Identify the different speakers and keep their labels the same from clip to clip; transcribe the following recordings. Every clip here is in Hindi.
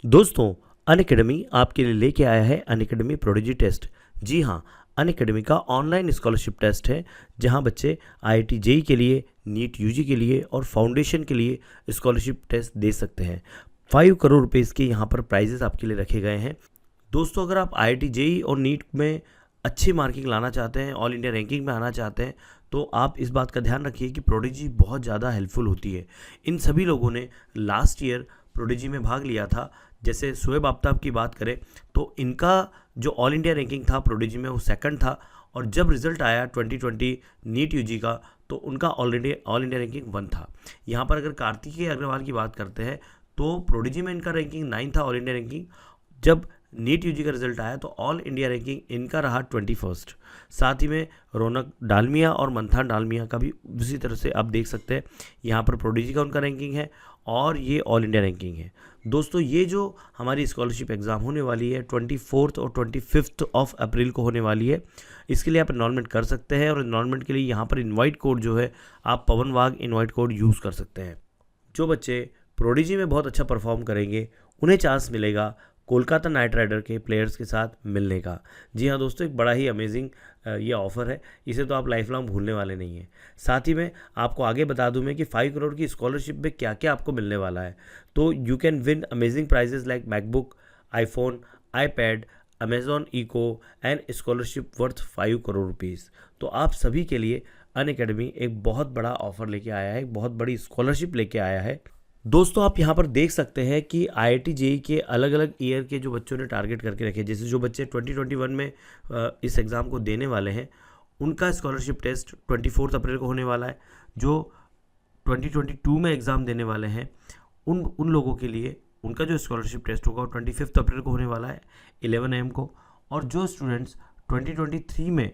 Speaker 1: दोस्तों, अनअकैडमी आपके लिए लेके आया है अनअकैडमी प्रोडिजी टेस्ट। जी हाँ, अनअकैडमी का ऑनलाइन स्कॉलरशिप टेस्ट है जहां बच्चे आईआईटी जेईई के लिए, नीट यूजी के लिए और फाउंडेशन के लिए स्कॉलरशिप टेस्ट दे सकते हैं। 5 करोड़ रुपए के यहाँ पर प्राइजेस आपके लिए रखे गए हैं। दोस्तों, अगर आप आईआईटी जेईई और नीट में अच्छी मार्किंग लाना चाहते हैं, ऑल इंडिया रैंकिंग में आना चाहते हैं, तो आप इस बात का ध्यान रखिए कि प्रोडिजी बहुत ज़्यादा हेल्पफुल होती है। इन सभी लोगों ने लास्ट ईयर प्रोडिजी में भाग लिया था। जैसे शुएब आफ्ताब की बात करें तो इनका जो ऑल इंडिया रैंकिंग था प्रोडिजी में वो सेकंड था, और जब रिजल्ट आया 2020 नीट यूजी का तो उनका ऑल इंडिया रैंकिंग 1 था। यहाँ पर अगर कार्तिकेय अग्रवाल की बात करते हैं तो प्रोडिजी में इनका रैंकिंग 9 था ऑल इंडिया रैंकिंग। जब नीट यूजी का रिजल्ट आया तो ऑल इंडिया रैंकिंग इनका रहा 21st। साथ ही में रौनक डालमिया और मंथान डालमिया का भी उसी तरह से आप देख सकते हैं, यहाँ पर प्रोडिजी का उनका रैंकिंग है और ये ऑल इंडिया रैंकिंग है। दोस्तों, ये जो हमारी स्कॉलरशिप एग्ज़ाम होने वाली है 24 और 25 ऑफ अप्रैल को होने वाली है, इसके लिए आप इनरोलमेंट कर सकते हैं। और इनरोलमेंट के लिए यहाँ पर इनवाइट कोड जो है आप पवन वाघ इनवाइट कोड यूज़ कर सकते हैं। जो बच्चे प्रोडिजी में बहुत अच्छा परफॉर्म करेंगे उन्हें चांस मिलेगा कोलकाता नाइट राइडर के प्लेयर्स के साथ मिलने का। जी हाँ दोस्तों, एक बड़ा ही अमेजिंग ये ऑफ़र है, इसे तो आप लाइफ लॉन्ग भूलने वाले नहीं हैं। साथ ही में आपको आगे बता दूं मैं कि 5 करोड़ की स्कॉलरशिप में क्या क्या आपको मिलने वाला है। तो you can win amazing prizes like MacBook, iPhone, iPad, Amazon Echo and scholarship worth 5 crore rupees. तो आप सभी के लिए अनअकैडमी एक बहुत बड़ा ऑफर लेके आया है, एक बहुत बड़ी स्कॉलरशिप लेके आया है। दोस्तों, आप यहाँ पर देख सकते हैं कि आईआईटी जेईई के अलग अलग ईयर के जो बच्चों ने टारगेट करके रखे, जैसे जो बच्चे 2021 में इस एग्ज़ाम को देने वाले हैं उनका स्कॉलरशिप टेस्ट 24 अप्रैल को होने वाला है। जो 2022 में एग्ज़ाम देने वाले हैं उन लोगों के लिए उनका जो स्कॉलरशिप टेस्ट होगा वो 25 अप्रैल को होने वाला है 11 AM को। और जो स्टूडेंट्स 2023 में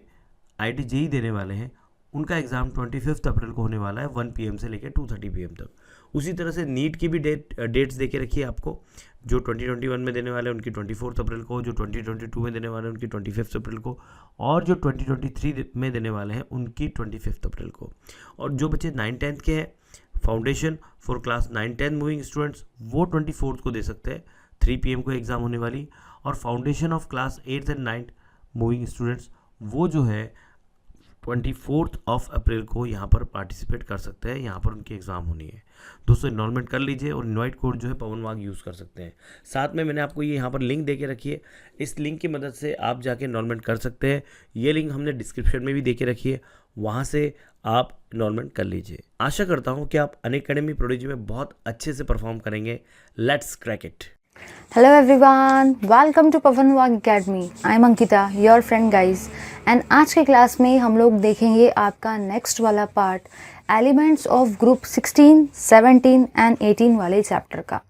Speaker 1: आईआईटी जेईई देने वाले हैं उनका एग्ज़ाम 25 अप्रैल को होने वाला है 1 PM से लेकर 2:30 PM तक। उसी तरह से नीट की भी डेट्स दे के रखिए आपको। जो 2021 में देने वाले हैं उनकी 24 अप्रैल को, जो 2022 में देने वाले हैं उनकी 25 अप्रैल को, और जो 2023 में देने वाले हैं उनकी 25 अप्रैल को। और जो बच्चे 9-10 के हैं, foundation for class 9-10 moving students, वो 24 को दे सकते हैं, 3 PM को एग्ज़ाम होने वाली। और foundation of class 8th and 9th moving students वो जो है 24 ऑफ अप्रैल को यहाँ पर पार्टिसिपेट कर सकते हैं, यहाँ पर उनकी एग्ज़ाम होनी है। दोस्तों, इनरोलमेंट कर लीजिए और इनवाइट कोड जो है पवन वाघ यूज़ कर सकते हैं। साथ में मैंने आपको ये यहाँ पर लिंक दे के रखी है, इस लिंक की मदद से आप जाके इनरोलमेंट कर सकते हैं। ये लिंक हमने डिस्क्रिप्शन में भी दे के रखी है, वहाँ से आप इनरोलमेंट कर लीजिए। आशा करता हूँ कि आप अनअकैडमी प्रोडिजी में बहुत अच्छे से परफॉर्म करेंगे। Let's crack it.
Speaker 2: Hello everyone, welcome to Pavan Wag Academy. I am Ankita, your friend guys. And आज के क्लास में हम लोग देखेंगे आपका नेक्स्ट वाला part elements of group 16, 17 and 18 वाले चैप्टर का।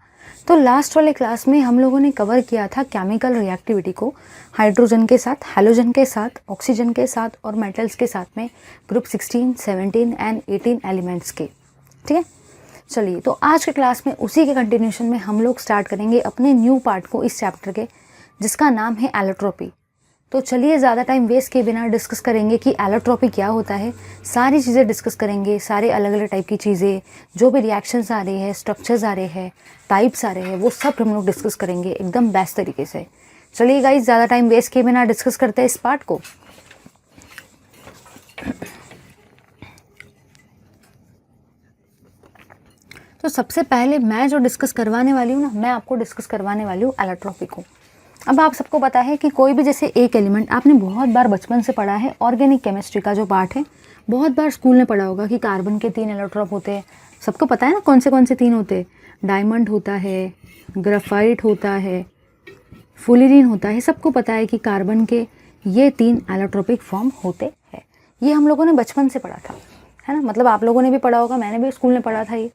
Speaker 2: तो लास्ट वाले क्लास में हम लोगों ने कवर किया था केमिकल रिएक्टिविटी को हाइड्रोजन के साथ, हैलोजन के साथ, ऑक्सीजन के साथ और मेटल्स के साथ में ग्रुप 16, 17 एंड 18 एलिमेंट्स के। ठीक है, चलिए तो आज के क्लास में उसी के कंटिन्यूशन में हम लोग स्टार्ट करेंगे अपने न्यू पार्ट को इस चैप्टर के, जिसका नाम है एलोट्रोपी। तो चलिए ज़्यादा टाइम वेस्ट किए बिना डिस्कस करेंगे कि एलोट्रोपी क्या होता है। सारी चीज़ें डिस्कस करेंगे, सारे अलग अलग टाइप की चीज़ें, जो भी रिएक्शंस आ रही है, स्ट्रक्चर्स आ रहे हैं, टाइप्स आ रहे हैं, वो सब हम लोग डिस्कस करेंगे एकदम बेस्ट तरीके से। चलिए गाइस, ज़्यादा टाइम वेस्ट किए बिना डिस्कस करते हैं इस पार्ट को। तो सबसे पहले मैं जो डिस्कस करवाने वाली हूँ ना, मैं आपको डिस्कस करवाने वाली हूँ एलोट्रोपी को। अब आप सबको पता है कि कोई भी जैसे एक एलिमेंट आपने बहुत बार बचपन से पढ़ा है, ऑर्गेनिक केमिस्ट्री का जो पार्ट है बहुत बार स्कूल में पढ़ा होगा कि कार्बन के 3 एलोट्रोप होते हैं। सबको पता है ना कौन से 3 होते हैं। डायमंड होता है, ग्राफाइट होता है, फुलिरीन होता है। सबको पता है कि कार्बन के ये 3 एलोट्रोपिक फॉर्म होते हैं। ये हम लोगों ने बचपन से पढ़ा था, है ना। मतलब आप लोगों ने भी पढ़ा होगा, मैंने भी स्कूल में पढ़ा था।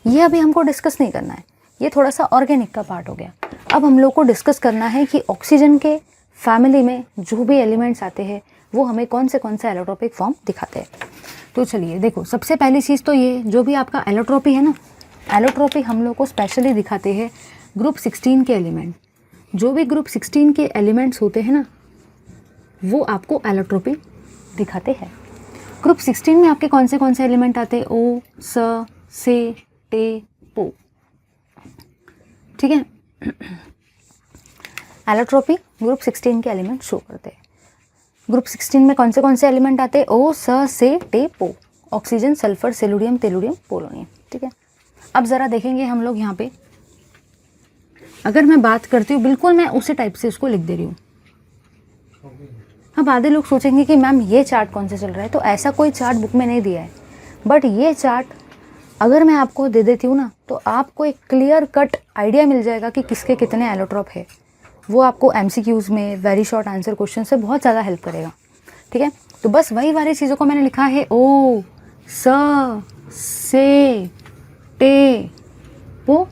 Speaker 2: ये अभी हमको डिस्कस नहीं करना है, ये थोड़ा सा ऑर्गेनिक का पार्ट हो गया। अब हम लोग को डिस्कस करना है कि ऑक्सीजन के फैमिली में जो भी एलिमेंट्स आते हैं वो हमें कौन से एलोट्रोपिक फॉर्म दिखाते हैं। तो चलिए देखो, सबसे पहली चीज़ तो ये जो भी आपका एलोट्रोपी है ना, एलोट्रोपी हम लोग को स्पेशली दिखाते हैं ग्रुप 16 के एलिमेंट। जो भी ग्रुप 16 के एलिमेंट्स होते हैं ना, वो आपको एलोट्रोपी दिखाते हैं। ग्रुप 16 में आपके कौन से एलिमेंट आते हैं? ओ, स, से, टे, पो। ठीक है, एलोट्रोपी ग्रुप 16 के एलिमेंट शो करते हैं। ग्रुप 16 में कौन से एलिमेंट आते हैं? ओ, स, से, टे, पो। Oxygen, sulphur, selenium, tellurium, polonium. ठीक है, अब ज़रा देखेंगे हम लोग यहाँ पे, अगर मैं बात करती हूँ बिल्कुल मैं उसी टाइप से उसको लिख दे रही हूँ। अब आधे लोग सोचेंगे कि मैम ये चार्ट कौन से चल रहा है, तो ऐसा कोई चार्ट बुक में नहीं दिया है, बट ये चार्ट अगर मैं आपको दे देती हूँ ना, तो आपको एक क्लियर कट आइडिया मिल जाएगा कि किसके कितने एलोट्रोप है। वो आपको एमसीक्यूज़ में वेरी शॉर्ट आंसर क्वेश्चन से बहुत ज़्यादा हेल्प करेगा। ठीक है, तो बस वही वाली चीज़ों को मैंने लिखा है, ओ, स, से, टे, पो।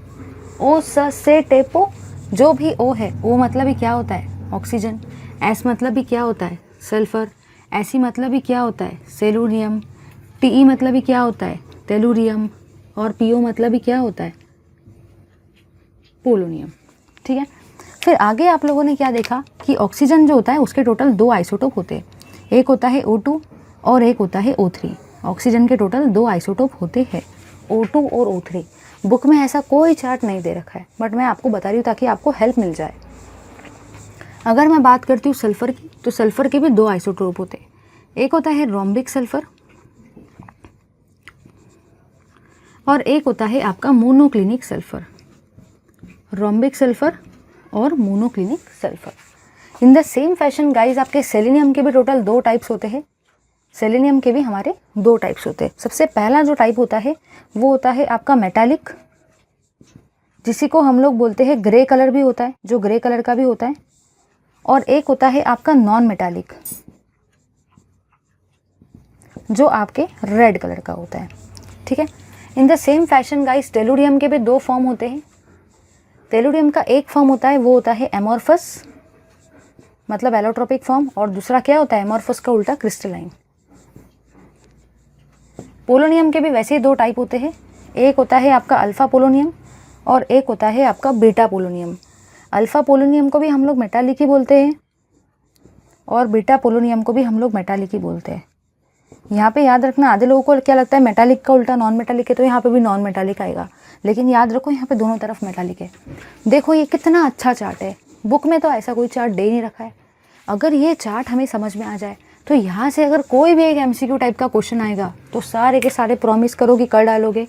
Speaker 2: ओ, स, से, टे, पो। जो भी ओ है, ओ मतलब ही क्या होता है? ऑक्सीजन। एस मतलब भी क्या होता है? सल्फर। एसी मतलब भी क्या होता है? सेलुडियम। टीई मतलब भी क्या होता है? तेलुरियम। और पीओ मतलब भी क्या होता है? पोलोनियम। ठीक है, फिर आगे आप लोगों ने क्या देखा कि ऑक्सीजन जो होता है उसके टोटल 2 आइसोटोप होते हैं, एक होता है O2 और एक होता है O3। ऑक्सीजन के टोटल 2 आइसोटोप होते हैं, O2 और O3। बुक में ऐसा कोई चार्ट नहीं दे रखा है, बट मैं आपको बता रही हूँ ताकि आपको हेल्प मिल जाए। अगर मैं बात करती हूँ सल्फर की, तो सल्फर के भी 2 आइसोटोप होते हैं, एक होता है रोम्बिक सल्फर और एक होता है आपका मोनोक्लिनिक सल्फर। रोम्बिक सल्फर और monoclinic sulphur. In the same fashion guys आपके सेलेनियम के भी टोटल 2 टाइप्स होते हैं। सेलेनियम के भी हमारे 2 टाइप्स होते हैं। सबसे पहला जो टाइप होता है वो होता है आपका मेटालिक, जिसी को हम लोग बोलते हैं ग्रे कलर भी होता है, जो ग्रे कलर का भी होता है, और एक होता है आपका नॉन मेटालिक, जो आपके रेड कलर का होता है। ठीक है, in the same fashion guys tellurium के भी 2 फॉर्म होते हैं। टेलुरियम का एक फॉर्म होता है वो होता है एमॉर्फस, मतलब एलोट्रोपिक फॉर्म, और दूसरा क्या होता है? एमॉर्फस का उल्टा क्रिस्टलाइन। पोलोनियम के भी वैसे ही 2 टाइप होते हैं, एक होता है आपका अल्फा पोलोनियम और एक होता है आपका बीटा पोलोनियम। अल्फा पोलोनियम को भी हम लोग मेटालिक ही बोलते हैं और बीटा पोलोनियम को भी हम लोग मेटालिक ही बोलते हैं। यहाँ पे याद रखना, आधे लोगों को क्या लगता है मेटालिक का उल्टा नॉन मेटालिक है, तो यहाँ पे भी नॉन मेटालिक आएगा, लेकिन याद रखो यहाँ पे दोनों तरफ मेटालिक है। देखो ये कितना अच्छा चार्ट है, बुक में तो ऐसा कोई चार्ट दे नहीं रखा है। अगर ये चार्ट हमें समझ में आ जाए तो यहाँ से अगर कोई भी एक MCQ टाइप का क्वेश्चन आएगा तो सारे के सारे प्रॉमिस करो कि कर डालोगे,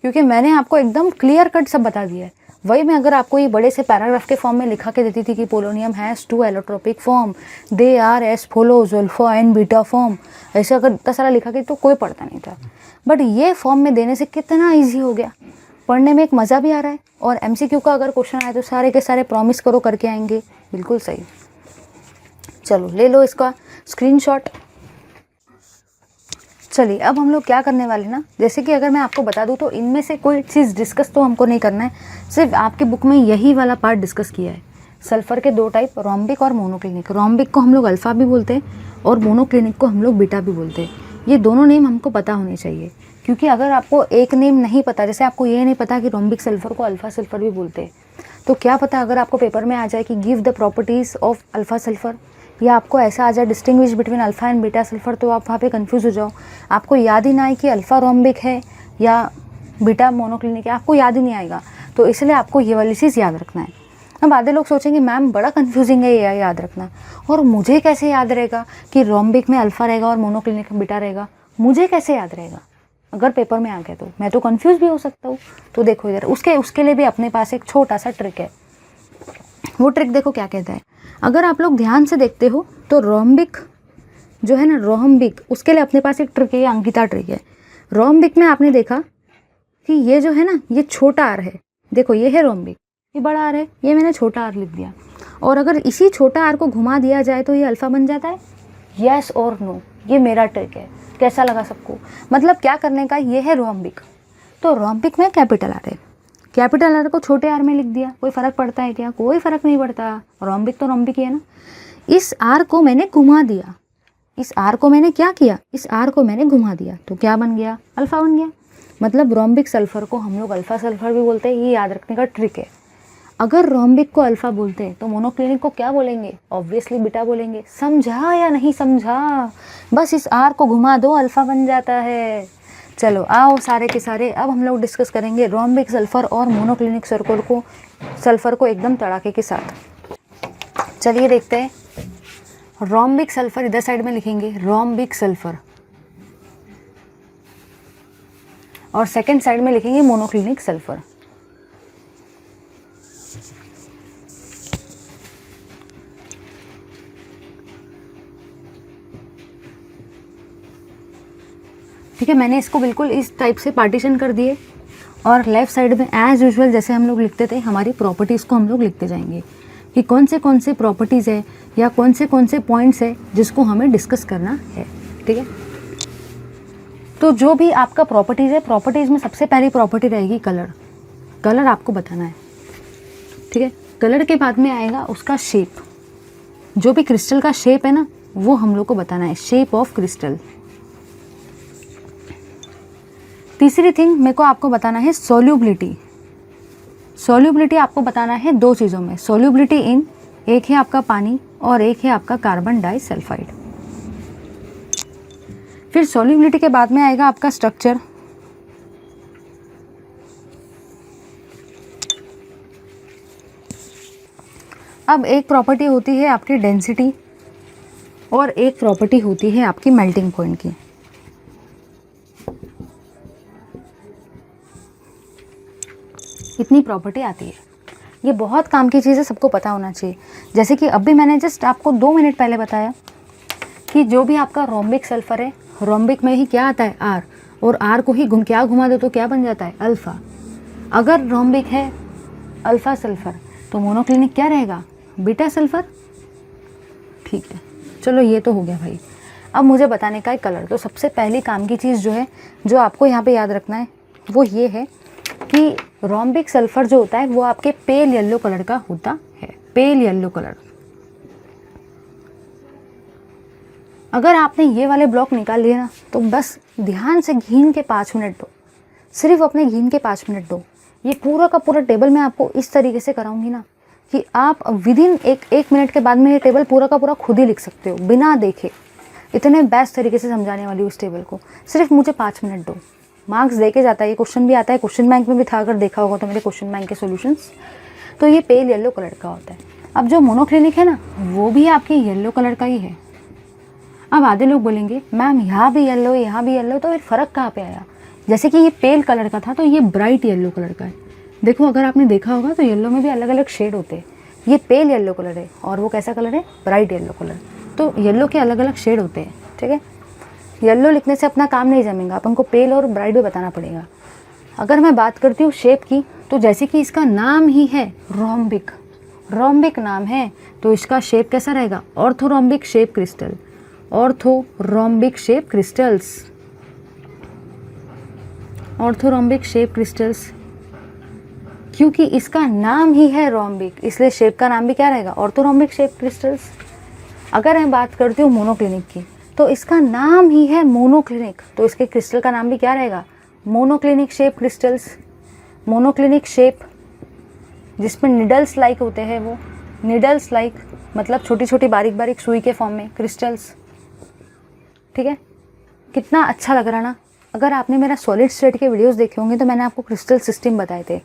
Speaker 2: क्योंकि मैंने आपको एकदम क्लियर कट सब बता दिया है। वही मैं अगर आपको ये बड़े से पैराग्राफ के फॉर्म में लिखा के देती थी कि polonium has 2 allotropic form, they are as follows alpha and beta form, ऐसे अगर इतना सारा लिखा के तो कोई पढ़ता नहीं था। बट ये फॉर्म में देने से कितना ईजी हो गया, पढ़ने में एक मज़ा भी आ रहा है, और MCQ का अगर क्वेश्चन आए तो सारे के सारे प्रॉमिस करो करके आएंगे। बिल्कुल सही। चलो ले लो इसका स्क्रीनशॉट। चलिए अब हम लोग क्या करने वाले ना, जैसे कि अगर मैं आपको बता दूं तो इनमें से कोई चीज़ डिस्कस तो हमको नहीं करना है, सिर्फ आपके बुक में यही वाला पार्ट डिस्कस किया है। सल्फर के 2 टाइप, रोम्बिक और मोनोक्लिनिक। रोम्बिक को हम लोग अल्फ़ा भी बोलते हैं और मोनोक्लिनिक को हम लोग बीटा भी बोलते हैं। ये दोनों नेम हमको पता होने चाहिए, क्योंकि अगर आपको एक नेम नहीं पता, जैसे आपको ये नहीं पता कि रोम्बिक सल्फर को अल्फ़ा सल्फर भी बोलते हैं, तो क्या पता अगर आपको पेपर में आ जाए कि give the properties of alpha sulphur, या आपको ऐसा आ जाए distinguish between alpha and beta sulphur, तो आप वहाँ पे कंफ्यूज हो जाओ, आपको याद ही ना आए कि अल्फ़ा रोम्बिक है या बीटा मोनोक्लिनिक है, आपको याद ही नहीं आएगा। तो इसलिए आपको ये वाली चीज़ याद रखना है। अब आधे लोग सोचेंगे मैम बड़ा कन्फ्यूजिंग है ये याद रखना, और मुझे कैसे याद रहेगा कि रोम्बिक में अल्फ़ा रहेगा और मोनोक्लिनिक में बीटा रहेगा, मुझे कैसे याद रहेगा अगर पेपर में आ गया तो मैं तो कंफ्यूज भी हो सकता हूँ। तो देखो इधर उसके लिए भी अपने पास एक छोटा सा ट्रिक है। वो ट्रिक देखो क्या कहता है, अगर आप लोग ध्यान से देखते हो तो रोम्बिक जो है ना, रोम्बिक, उसके लिए अपने पास एक ट्रिक है, ये अंकिता ट्रिक है। रोम्बिक में आपने देखा कि ये जो है ना, ये छोटा आर है, देखो ये है रोम्बिक, ये बड़ा आर है, ये मैंने छोटा आर लिख दिया, और अगर इसी छोटा आर को घुमा दिया जाए तो ये अल्फ़ा बन जाता है। यस और नो, ये मेरा ट्रिक है। कैसा लगा सबको? मतलब क्या करने का, ये है रोम्बिक, तो रोम्बिक में कैपिटल आर है, कैपिटल आर को छोटे आर में लिख दिया, कोई फ़र्क पड़ता है क्या? कोई फ़र्क नहीं पड़ता, रोम्बिक तो रोम्बिक ही है ना। इस आर को मैंने घुमा दिया, इस आर को मैंने क्या किया, इस आर को मैंने घुमा दिया, तो क्या बन गया? अल्फ़ा बन गया। मतलब रोम्बिक सल्फ़र को हम लोग अल्फ़ा सल्फ़र भी बोलते हैं, ये याद रखने का ट्रिक है। अगर रोम्बिक को अल्फ़ा बोलते हैं तो मोनोक्लिनिक को क्या बोलेंगे? ऑब्वियसली बीटा बोलेंगे। समझा या नहीं समझा? बस इस आर को घुमा दो, अल्फ़ा बन जाता है। चलो आओ सारे के सारे, अब हम लोग डिस्कस करेंगे रोम्बिक सल्फर और मोनोक्लिनिक सल्फर को एकदम तड़ाके के साथ। चलिए देखते हैं। रोम्बिक सल्फर इधर साइड में लिखेंगे रोम्बिक सल्फर, और सेकंड साइड में लिखेंगे मोनोक्लिनिक सल्फर। ठीक है, मैंने इसको बिल्कुल इस टाइप से पार्टीशन कर दिए, और लेफ़्ट साइड में एज यूजुअल जैसे हम लोग लिखते थे हमारी प्रॉपर्टीज़ को हम लोग लिखते जाएंगे कि कौन से प्रॉपर्टीज़ है या कौन से पॉइंट्स है जिसको हमें डिस्कस करना है। ठीक है, तो जो भी आपका प्रॉपर्टीज़ है, प्रॉपर्टीज़ में सबसे पहली प्रॉपर्टी रहेगी कलर। कलर आपको बताना है। ठीक है, कलर के बाद में आएगा उसका शेप, जो भी क्रिस्टल का शेप है ना वो हम लोग को बताना है, शेप ऑफ क्रिस्टल। तीसरी थिंग मेरे को आपको बताना है सॉल्युबिलिटी। सॉल्युबिलिटी आपको बताना है दो चीज़ों में, सॉल्युबिलिटी इन, एक है आपका पानी और एक है आपका कार्बन डाइसल्फाइड। फिर सॉल्युबिलिटी के बाद में आएगा आपका स्ट्रक्चर। अब एक प्रॉपर्टी होती है आपकी डेंसिटी और एक प्रॉपर्टी होती है आपकी मेल्टिंग पॉइंट की। इतनी प्रॉपर्टी आती है, ये बहुत काम की चीज़ है, सबको पता होना चाहिए। जैसे कि अभी मैंने जस्ट आपको 2 मिनट पहले बताया कि जो भी आपका रोम्बिक सल्फर है, रोम्बिक में ही क्या आता है आर, और आर को ही क्या घुमा दो तो क्या बन जाता है अल्फ़ा। अगर रोम्बिक है अल्फ़ा सल्फर तो मोनोक्लिनिक क्या रहेगा बीटा सल्फर। ठीक है, चलो ये तो हो गया भाई। अब मुझे बताने का है कलर। तो सबसे पहली काम की चीज़ जो है, जो आपको यहाँ पे याद रखना है वो ये है कि रोम्बिक सल्फर जो होता है वो आपके पेल येलो कलर का होता है, पेल येलो कलर। अगर आपने ये वाले ब्लॉक निकाल लिए ना तो बस ध्यान से घीन के 5 मिनट दो, सिर्फ अपने घीन के 5 मिनट दो। ये पूरा का पूरा टेबल मैं आपको इस तरीके से कराऊंगी ना कि आप विदिन एक मिनट के बाद में ये टेबल पूरा का पूरा खुद ही लिख सकते हो बिना देखे। इतने बेस्ट तरीके से समझाने वाली हूँ इस टेबल को, सिर्फ मुझे 5 मिनट दो। मार्क्स दे के जाता है, ये क्वेश्चन भी आता है, क्वेश्चन बैंक में भी था, अगर देखा होगा तो मेरे क्वेश्चन बैंक के सॉल्यूशंस। तो ये पेल येलो कलर का होता है। अब जो मोनोक्लिनिक है ना वो भी आपके येलो कलर का ही है। अब आधे लोग बोलेंगे मैम यहाँ भी येलो यहाँ भी येलो, तो फिर फ़र्क कहाँ पे आया। जैसे कि ये पेल कलर का था तो ये ब्राइट येलो कलर का है। देखो अगर आपने देखा होगा तो येलो में भी अलग अलग शेड होते हैं। ये पेल येलो कलर है और वो कैसा कलर है ब्राइट येलो कलर। तो येलो के अलग अलग शेड होते हैं। ठीक है, येलो लिखने से अपना काम नहीं जमेगा, अपन को पेल और ब्राइट भी बताना पड़ेगा। अगर मैं बात करती हूँ शेप की, तो जैसे कि इसका नाम ही है रोम्बिक, रोम्बिक नाम है तो इसका शेप कैसा रहेगा orthorhombic shape crystal, orthorhombic shape crystals, orthorhombic shape crystals. क्योंकि इसका नाम ही है रोम्बिक इसलिए शेप का नाम भी क्या रहेगा ऑर्थोरोम्बिक शेप क्रिस्टल्स। अगर मैं बात करती हूँ मोनोक्लिनिक की, तो इसका नाम ही है मोनोक्लिनिक तो इसके क्रिस्टल का नाम भी क्या रहेगा monoclinic shape crystals. Monoclinic shape जिसमें निडल्स लाइक होते हैं, वो निडल्स लाइक मतलब छोटी छोटी बारीक बारीक सुई के फॉर्म में क्रिस्टल्स। ठीक है, कितना अच्छा लग रहा ना। अगर आपने मेरा सॉलिड स्टेट के वीडियोस देखे होंगे तो मैंने आपको क्रिस्टल सिस्टम बताए थे।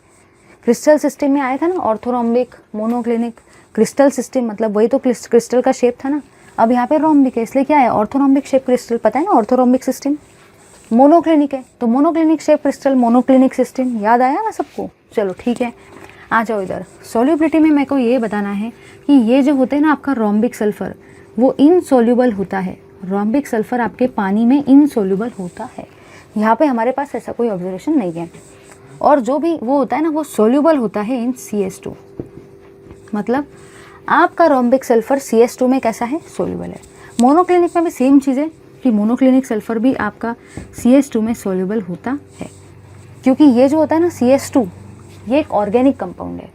Speaker 2: क्रिस्टल सिस्टम में आया था ना ऑर्थोरोम्बिक मोनोक्लिनिक। क्रिस्टल सिस्टम मतलब वही तो क्रिस्टल का शेप था ना। अब यहाँ पे रोम्बिक है इसलिए क्या है ऑर्थोरोम्बिक शेप क्रिस्टल। पता है ना ऑर्थोरोम्बिक सिस्टम, मोनोक्लिनिक है तो monoclinic shape crystal, monoclinic system. याद आया ना सबको। चलो ठीक है, आ जाओ इधर। सॉल्युबिलिटी में मेरे को ये बताना है कि ये जो होते हैं ना आपका रोम्बिक सल्फर वो इनसोल्यूबल होता है। रोम्बिक सल्फर आपके पानी में इनसोल्यूबल होता है। यहाँ पे हमारे पास ऐसा कोई ऑब्जर्वेशन नहीं है। और जो भी वो होता है ना वो सोल्यूबल होता है इन CS2। मतलब आपका रोम्बिक सल्फर CS2 में कैसा है सोल्यूबल है। मोनोक्लिनिक में भी सेम चीज़ है कि मोनोक्लिनिक सल्फर भी आपका CS2 में सोल्यूबल होता है। क्योंकि ये जो होता है ना CS2 ये एक ऑर्गेनिक कंपाउंड है,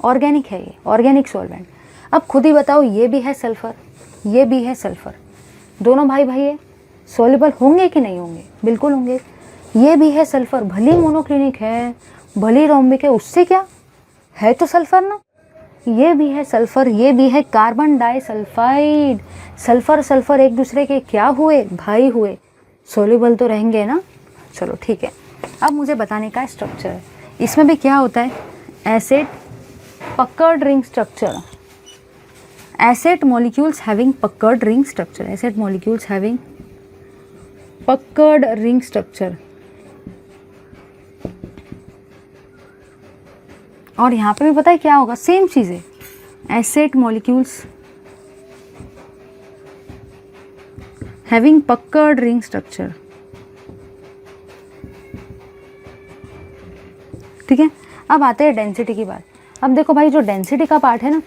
Speaker 2: ऑर्गेनिक है, ये ऑर्गेनिक सॉल्वेंट। अब खुद ही बताओ, ये भी है सल्फर ये भी है सल्फर, दोनों भाई भाई है, सोल्यूबल होंगे कि नहीं होंगे? बिल्कुल होंगे। ये भी है सल्फर, भली मोनोक्लिनिक है भली रोम्बिक है, उससे क्या है तो सल्फर ना। ये भी है सल्फर, ये भी है कार्बन डाइसल्फाइड। सल्फर सल्फर एक दूसरे के क्या हुए भाई हुए, सोल्यूबल तो रहेंगे ना। चलो ठीक है, अब मुझे बताने का स्ट्रक्चर है। इसमें भी क्या होता है, acid puckered ring structure, acid molecules having puckered ring structure, acid molecules having puckered ring structure. और यहाँ पे भी पता है क्या होगा, सेम चीज़ है, acid molecules having puckered ring structure. ठीक है, अब आते हैं डेंसिटी की बात। अब देखो भाई, जो डेंसिटी का पार्ट है ना,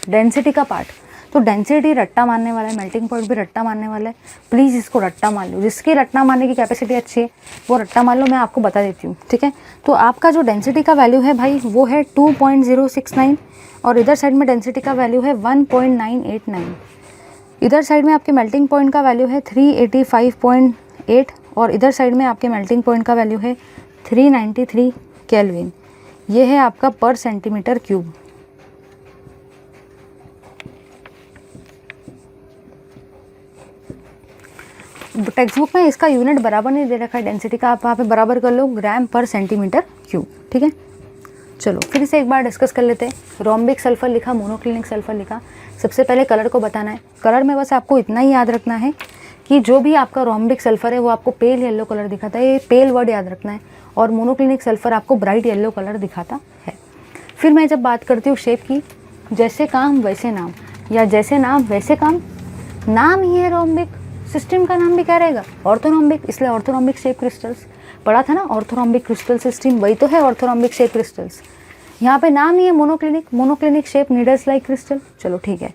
Speaker 2: डेंसिटी का पार्ट, तो डेंसिटी रट्टा मारने वाला है, मेल्टिंग पॉइंट भी रट्टा मारने वाला है। प्लीज़ इसको रट्टा मान लो, जिसकी रट्टा मारने की कैपेसिटी अच्छी है वो रट्टा मान लो, मैं आपको बता देती हूँ। ठीक है, तो आपका जो डेंसिटी का वैल्यू है भाई वो है 2.069 और इधर साइड में डेंसिटी का वैल्यू है 1.989। इधर साइड में आपके मेल्टिंग पॉइंट का वैल्यू है 385.8 और इधर साइड में आपके मेल्टिंग पॉइंट का वैल्यू है 393 केल्विन। ये है आपका पर सेंटीमीटर क्यूब। टेक्स्ट बुक में इसका यूनिट बराबर नहीं दे रखा है डेंसिटी का, आप वहाँ पे बराबर कर लो, ग्राम पर सेंटीमीटर क्यूब। ठीक है, चलो फिर से एक बार डिस्कस कर लेते हैं। रोम्बिक सल्फर लिखा, मोनोक्लिनिक सल्फर लिखा। सबसे पहले कलर को बताना है। कलर में बस आपको इतना ही याद रखना है कि जो भी आपका रोम्बिक सल्फर है वो आपको पेल येलो कलर दिखाता है, ये पेल वर्ड याद रखना है, और मोनोक्लिनिक सल्फर आपको ब्राइट येलो कलर दिखाता है। फिर मैं जब बात करती हूँ शेप की, जैसे काम वैसे नाम, या जैसे नाम वैसे काम, नाम ही है रोम्बिक, सिस्टम का नाम भी क्या रहेगा, ऑर्थोरोम्बिक, इसलिए ऑर्थोरोम्बिक शेप क्रिस्टल्स पढ़ा था ना, ऑर्थोरोम्बिक क्रिस्टल सिस्टम, वही तो है ऑर्थोरोम्बिक शेप क्रिस्टल्स। यहाँ पे नाम ही है monoclinic, monoclinic shape needles like crystal. चलो ठीक है।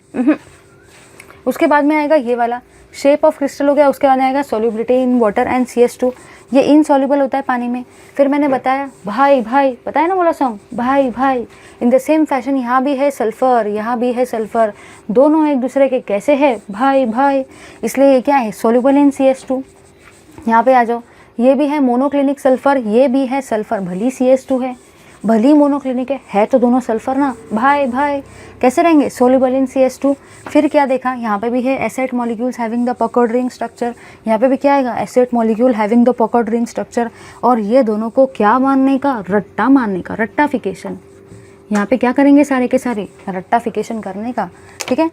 Speaker 2: उसके बाद में आएगा ये वाला शेप ऑफ क्रिस्टल हो गया, उसके बाद आएगा solubility in water and CS2, ये इनसॉल्युबल होता है पानी में। फिर मैंने बताया भाई भाई, पता है ना बोला सॉन्ग, भाई भाई। इन द सेम फैशन यहाँ भी है सल्फर, यहाँ भी है सल्फर, दोनों एक दूसरे के कैसे है, भाई भाई, इसलिए ये क्या है, सॉल्युबल इन CS2। यहाँ पे आ जाओ, ये भी है मोनोक्लिनिक सल्फर, ये भी है सल्फर, भली CS2 है, भली मोनोक्लिनिक है तो दोनों सल्फर ना, भाई भाई कैसे रहेंगे, सोल्यूबल इन CS2। फिर क्या देखा, यहाँ पे भी है acid molecules having the puckered ring structure, यहाँ पे भी क्या आएगा, acid molecule having the puckered ring structure, और ये दोनों को क्या मानने का, रट्टा मानने का, रट्टाफिकेशन। यहाँ पे क्या करेंगे, सारे के सारे रट्टाफिकेशन करने का। ठीक है,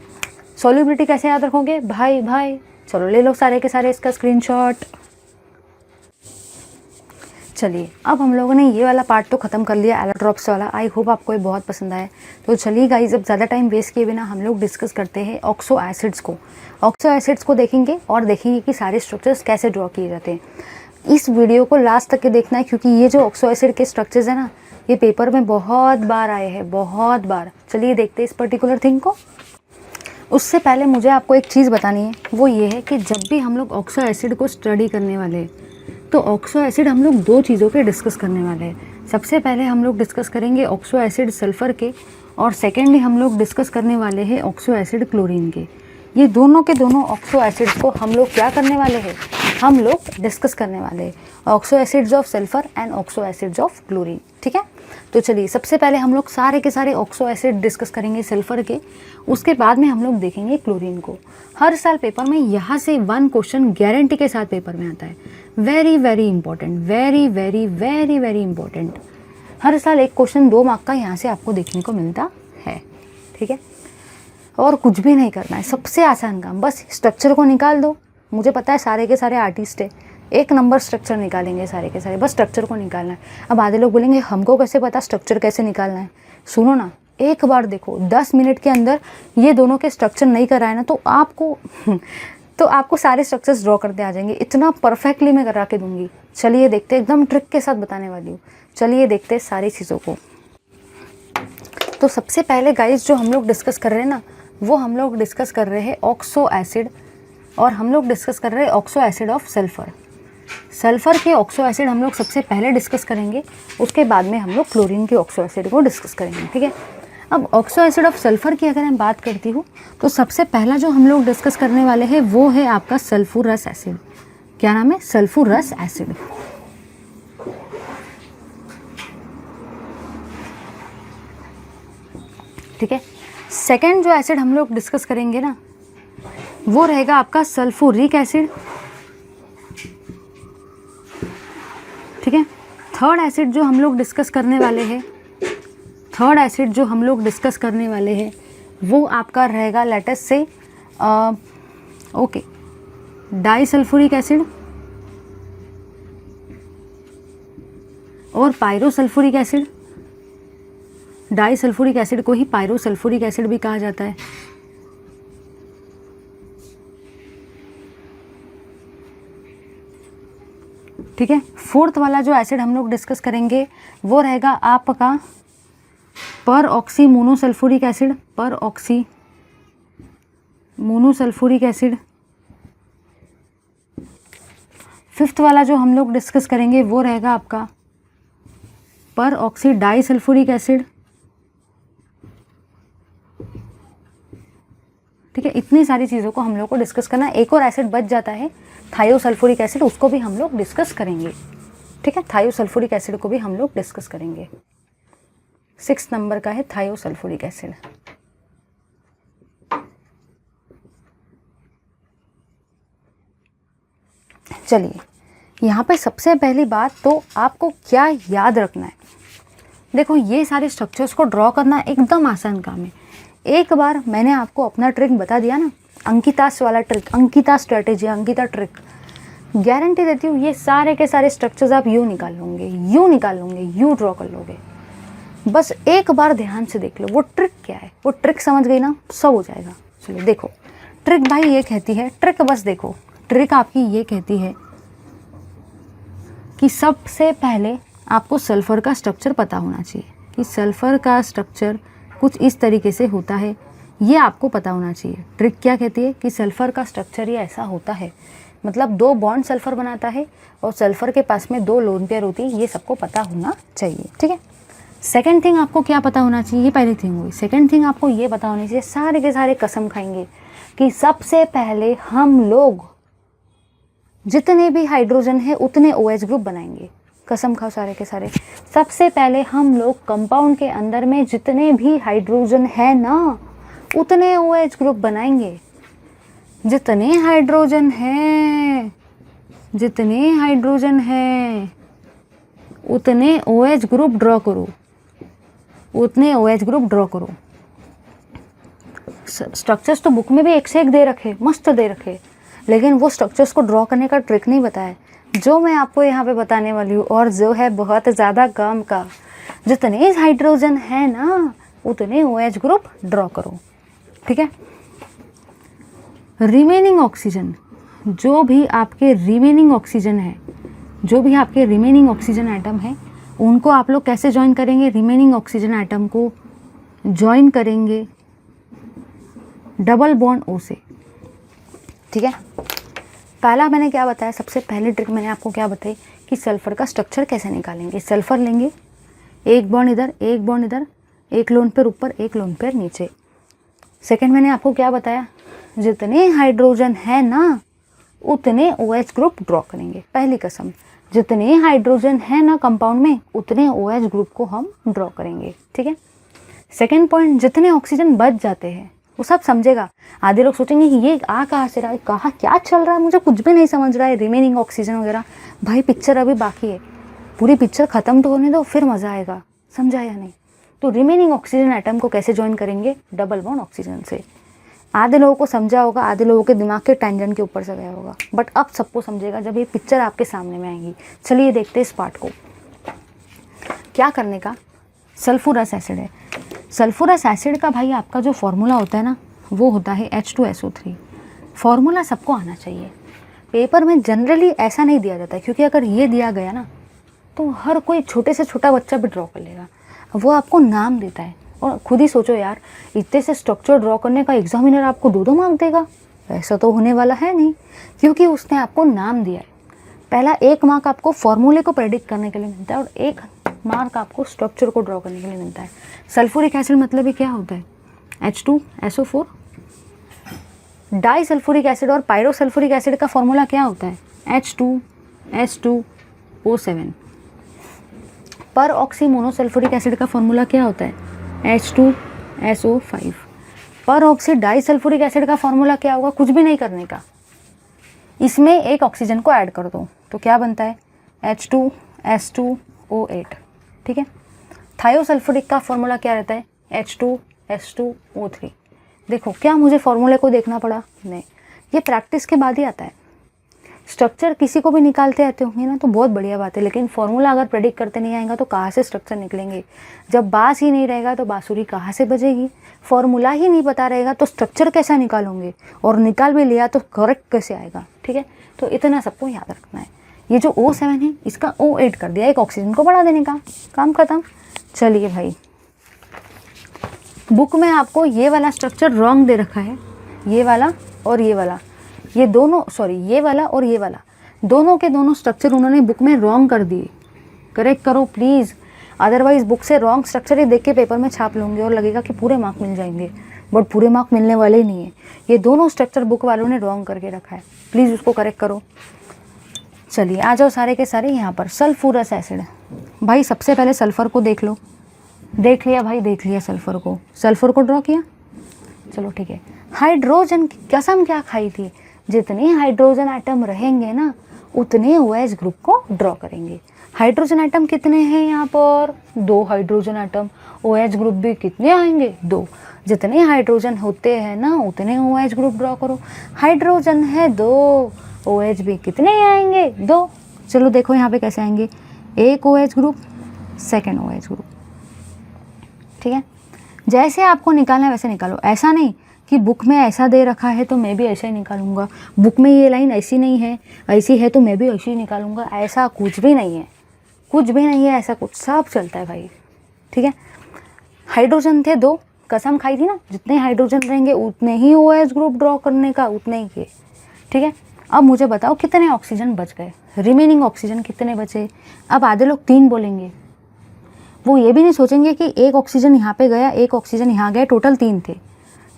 Speaker 2: सोल्यूबिलिटी कैसे याद रखोगे, भाई भाई। चलो ले लो सारे के सारे इसका स्क्रीनशॉट। चलिए, अब हम लोगों ने ये वाला पार्ट तो ख़त्म कर लिया, एलोट्रॉप्स वाला। आई होप आपको ये बहुत पसंद आया। तो चलिए गाइस, अब ज़्यादा टाइम वेस्ट किए बिना हम लोग डिस्कस करते हैं ऑक्सो एसिड्स को। ऑक्सो एसिड्स को देखेंगे और देखेंगे कि सारे स्ट्रक्चर्स कैसे ड्रॉ किए जाते हैं। इस वीडियो को लास्ट तक के देखना है, क्योंकि ये जो ऑक्सो एसिड के स्ट्रक्चर्स है ना, ये पेपर में बहुत बार आए हैं, बहुत बार। चलिए देखते हैं इस पर्टिकुलर थिंग को। उससे पहले मुझे आपको एक चीज़ बतानी है, वो ये है कि जब भी हम लोग ऑक्सो एसिड को स्टडी करने वाले हैं तो ऑक्सो एसिड हम लोग दो चीज़ों पे डिस्कस करने वाले हैं। सबसे पहले हम लोग डिस्कस करेंगे ऑक्सो एसिड सल्फ़र के, और सेकेंडली हम लोग डिस्कस करने वाले हैं ऑक्सो एसिड क्लोरीन के। ये दोनों के दोनों ऑक्सो एसिड्स को हम लोग क्या करने वाले हैं, हम लोग डिस्कस करने वाले हैं, oxo acids of sulphur and oxo acids of chlorine. ठीक है, तो चलिए सबसे पहले हम लोग सारे के सारे ऑक्सो एसिड डिस्कस करेंगे सल्फ़र के, उसके बाद में हम लोग देखेंगे क्लोरीन को। हर साल पेपर में यहाँ से 1 क्वेश्चन गारंटी के साथ पेपर में आता है। Very very important, very very very very important. हर साल एक क्वेश्चन 2 मार्क का यहाँ से आपको देखने को मिलता है। ठीक है, और कुछ भी नहीं करना है, सबसे आसान काम, बस स्ट्रक्चर को निकाल दो। मुझे पता है सारे के सारे आर्टिस्ट है, 1 नंबर स्ट्रक्चर निकालेंगे सारे के सारे, बस स्ट्रक्चर को निकालना है। अब आधे लोग बोलेंगे हमको कैसे पता स्ट्रक्चर कैसे निकालना है। सुनो ना, एक बार देखो, 10 मिनट के अंदर ये दोनों के स्ट्रक्चर नहीं कराए ना तो आपको सारे स्ट्रक्चर्स ड्रॉ करते आ जाएंगे। इतना परफेक्टली मैं करा के दूंगी। चलिए देखते हैं, एकदम ट्रिक के साथ बताने वाली हूँ। चलिए देखते हैं सारी चीज़ों को। तो सबसे पहले गाइस जो हम लोग डिस्कस कर रहे हैं ना, वो हम लोग डिस्कस कर रहे हैं ऑक्सो एसिड, और हम लोग डिस्कस कर रहे हैं oxo acid of sulphur. Sulphur के ऑक्सो एसिड हम लोग सबसे पहले डिस्कस करेंगे, उसके बाद में हम लोग क्लोरीन के ऑक्सो एसिड को डिस्कस करेंगे। ठीक है, अब ऑक्सो एसिड ऑफ सल्फ़र की अगर मैं बात करती हूँ तो सबसे पहला जो हम लोग डिस्कस करने वाले हैं वो है आपका सल्फूरस एसिड। क्या नाम है, सल्फूरस एसिड। ठीक है, सेकेंड जो एसिड हम लोग डिस्कस करेंगे ना, वो रहेगा आपका सल्फ्यूरिक एसिड। थर्ड एसिड जो हम लोग डिस्कस करने वाले हैं वो आपका रहेगा लेटेस्ट से डाइसल्फ्यूरिक एसिड और पायरोसल्फ्यूरिक एसिड। डाइसल्फ्यूरिक एसिड को ही पायरोसल्फ्यूरिक एसिड भी कहा जाता है। ठीक है, फोर्थ वाला जो एसिड हम लोग डिस्कस करेंगे वो रहेगा आपका पर ऑक्सी मोनोसल्फ्यूरिक एसिड। फिफ्थ वाला जो हम लोग डिस्कस करेंगे वो रहेगा आपका पर ऑक्सी डाइसल्फ्यूरिक एसिड। ठीक है, इतनी सारी चीज़ों को हम लोग को डिस्कस करना है। एक और एसिड बच जाता है थायोसल्फ्यूरिक एसिड, उसको भी हम लोग डिस्कस करेंगे। ठीक है, थायोसल्फ्यूरिक एसिड को भी हम लोग डिस्कस करेंगे। 6 नंबर का है थायोसल्फ्यूरिक एसिड। चलिए, यहाँ पे सबसे पहली बात तो आपको क्या याद रखना है। देखो, ये सारे स्ट्रक्चर्स को ड्रॉ करना एकदम आसान काम है। एक बार मैंने आपको अपना ट्रिक बता दिया ना, अंकितास वाला trick, Ankita strategy, Ankita trick, guarantee देती हूँ ये सारे के सारे स्ट्रक्चर्स आप यूँ निकाल लोगे, यूँ ड्रॉ कर लोगे। बस एक बार ध्यान से देख लो वो ट्रिक क्या है। वो ट्रिक समझ गई ना, सब हो जाएगा। चलो देखो, ट्रिक भाई ये कहती है, ट्रिक बस देखो, ट्रिक आपकी ये कहती है कि सबसे पहले आपको सल्फ़र का स्ट्रक्चर पता होना चाहिए कि सल्फ़र का स्ट्रक्चर कुछ इस तरीके से होता है, ये आपको पता होना चाहिए। ट्रिक क्या कहती है कि सल्फ़र का स्ट्रक्चर ये ऐसा होता है, मतलब 2 बॉन्ड सल्फ़र बनाता है और सल्फ़र के पास में 2 लोन पेयर होती है, ये सबको पता होना चाहिए। ठीक है, सेकेंड थिंग आपको क्या पता होना चाहिए, ये पहली थिंग हुई। सेकेंड थिंग आपको ये पता होनी चाहिए, सारे के सारे कसम खाएंगे कि सबसे पहले हम लोग जितने भी हाइड्रोजन है उतने OH ग्रुप बनाएंगे। कसम खाओ सारे के सारे, सबसे पहले हम लोग कंपाउंड के अंदर में जितने भी हाइड्रोजन है ना उतने OH ग्रुप बनाएंगे। जितने हाइड्रोजन है उतने OH ग्रुप ड्रॉ करो। स्ट्रक्चर्स तो बुक में भी एक से एक दे रखे, मस्त दे रखे, लेकिन वो स्ट्रक्चर्स को ड्रॉ करने का ट्रिक नहीं बताया जो मैं आपको यहाँ पे बताने वाली हूँ, और जो है बहुत ज़्यादा काम का। जितने हाइड्रोजन है ना उतने OH ग्रुप ड्रॉ करो। ठीक है, रिमेनिंग ऑक्सीजन, जो भी आपके रिमेनिंग ऑक्सीजन एटम है उनको आप लोग कैसे ज्वाइन करेंगे। रिमेनिंग ऑक्सीजन एटम को ज्वाइन करेंगे डबल बॉन्ड O से। ठीक है, पहला मैंने क्या बताया, सबसे पहली ट्रिक मैंने आपको क्या बताई कि सल्फ़र का स्ट्रक्चर कैसे निकालेंगे। सल्फ़र लेंगे, एक बॉन्ड इधर, एक लोन पेयर ऊपर, एक लोन पेयर नीचे। सेकंड मैंने आपको क्या बताया, जितने हाइड्रोजन है ना उतने OH ग्रुप ड्रॉ करेंगे। पहली कसम, जितने हाइड्रोजन है ना कंपाउंड में उतने OH ग्रुप को हम ड्रॉ करेंगे। ठीक है, सेकंड पॉइंट, जितने ऑक्सीजन बच जाते हैं वो सब समझेगा। आधे लोग सोचेंगे कि ये कहाँ से रहा है, कहाँ क्या चल रहा है, मुझे कुछ भी नहीं समझ रहा है, रिमेनिंग ऑक्सीजन वगैरह। भाई पिक्चर अभी बाकी है, पूरी पिक्चर ख़त्म तो होने दो, फिर मज़ा आएगा। समझा या नहीं? तो रिमेनिंग ऑक्सीजन एटम को कैसे ज्वाइन करेंगे, डबल बॉन्ड ऑक्सीजन से। आधे लोगों को समझा होगा, आधे लोगों के दिमाग के टेंजेंट के ऊपर से गया होगा, बट अब सबको समझेगा जब ये पिक्चर आपके सामने में आएगी। चलिए देखते हैं इस पार्ट को। क्या करने का, सल्फ्यूरस एसिड है। सल्फ्यूरस एसिड का भाई आपका जो फॉर्मूला होता है ना वो होता है H2SO3। फॉर्मूला सबको आना चाहिए। पेपर में जनरली ऐसा नहीं दिया जाता है, क्योंकि अगर ये दिया गया ना तो हर कोई छोटे से छोटा बच्चा भी ड्रॉ कर लेगा। वो आपको नाम देता है, और खुद ही सोचो यार, इतने से स्ट्रक्चर ड्रॉ करने का एग्जामिनर आपको 2-2 मार्क देगा? ऐसा तो होने वाला है नहीं, क्योंकि उसने आपको नाम दिया है। पहला 1 मार्क आपको फॉर्मूले को प्रेडिक्ट करने के लिए मिलता है, और 1 मार्क आपको स्ट्रक्चर को ड्रॉ करने के लिए मिलता है। सल्फ्यूरिक एसिड मतलब ये क्या होता है, H2SO4। डाइसल्फ्यूरिक एसिड और पायरोसल्फ्यूरिक एसिड का फॉर्मूला क्या होता है, H2S2O7। पर ऑक्सी मोनोसल्फ्यूरिक एसिड का फॉर्मूला क्या होता है, H2SO5। पर ऑक्सी डाइसल्फ्यूरिक एसिड का फॉर्मूला क्या होगा, कुछ भी नहीं करने का, इसमें एक ऑक्सीजन को ऐड कर दो तो क्या बनता है, O8, ठीक है। थायोसल्फुरिक का फॉर्मूला क्या रहता है? H2S2O3। देखो क्या मुझे फॉर्मूले को देखना पड़ा? नहीं, ये प्रैक्टिस के बाद ही आता है। स्ट्रक्चर किसी को भी निकालते आते होंगे ना तो बहुत बढ़िया बात है, लेकिन फॉर्मूला अगर प्रेडिक्ट करते नहीं आएगा तो कहाँ से स्ट्रक्चर निकलेंगे? जब बास ही नहीं रहेगा तो बांसुरी कहाँ से बजेगी? फॉर्मूला ही नहीं पता रहेगा तो स्ट्रक्चर कैसा निकालोगे? और निकाल भी लिया तो करेक्ट कैसे आएगा? ठीक है, तो इतना सबको याद रखना है। ये जो O7 है इसका O8 कर दिया, एक ऑक्सीजन को बढ़ा देने का, काम खत्म। चलिए भाई, बुक में आपको ये वाला स्ट्रक्चर रॉन्ग दे रखा है, ये वाला और ये वाला, ये दोनों, सॉरी ये वाला और ये वाला, दोनों के दोनों स्ट्रक्चर उन्होंने बुक में रॉन्ग कर दिए। करेक्ट करो प्लीज़, अदरवाइज बुक से रॉन्ग स्ट्रक्चर ही देख के पेपर में छाप लोगे और लगेगा कि पूरे मार्क मिल जाएंगे, बट पूरे मार्क मिलने वाले ही नहीं है। ये दोनों स्ट्रक्चर बुक वालों ने रॉन्ग करके रखा है, प्लीज़ उसको करेक्ट करो। चलिए आ जाओ सारे के सारे यहाँ पर। सल्फ्यूरस एसिड, भाई सबसे पहले सल्फ़र को देख लो। देख लिया भाई, देख लिया सल्फ़र को, सल्फ़र को ड्रॉ किया, चलो ठीक है। हाइड्रोजन की कसम क्या खाई थी? जितने हाइड्रोजन आइटम रहेंगे ना उतने OH ग्रुप को ड्रॉ करेंगे। हाइड्रोजन आइटम कितने हैं यहाँ पर? 2 हाइड्रोजन आइटम। OH ग्रुप भी कितने आएंगे? 2। जितने हाइड्रोजन होते हैं ना उतने OH ग्रुप ड्रॉ करो। हाइड्रोजन है 2, OH भी कितने आएंगे? 2। चलो देखो यहाँ पे कैसे आएंगे, एक OH group, second OH group, ठीक है। जैसे आपको निकालना है वैसे निकालो, ऐसा नहीं कि बुक में ऐसा दे रखा है तो मैं भी ऐसा ही निकालूंगा, बुक में ये लाइन ऐसी नहीं है, ऐसी है तो मैं भी ऐसी ही निकालूंगा, ऐसा कुछ भी नहीं है, कुछ भी नहीं है ऐसा कुछ, सब चलता है भाई, ठीक है। हाइड्रोजन थे 2, कसम खाई थी ना, जितने हाइड्रोजन रहेंगे उतने ही OH ग्रुप ड्रॉ करने का, उतने ही किए, ठीक है। अब मुझे बताओ कितने ऑक्सीजन बच गए, रिमेनिंग ऑक्सीजन कितने बचे? अब आधे लोग 3 बोलेंगे, वो ये भी नहीं सोचेंगे कि एक ऑक्सीजन यहाँ पे गया, एक ऑक्सीजन यहाँ गया, टोटल 3 थे,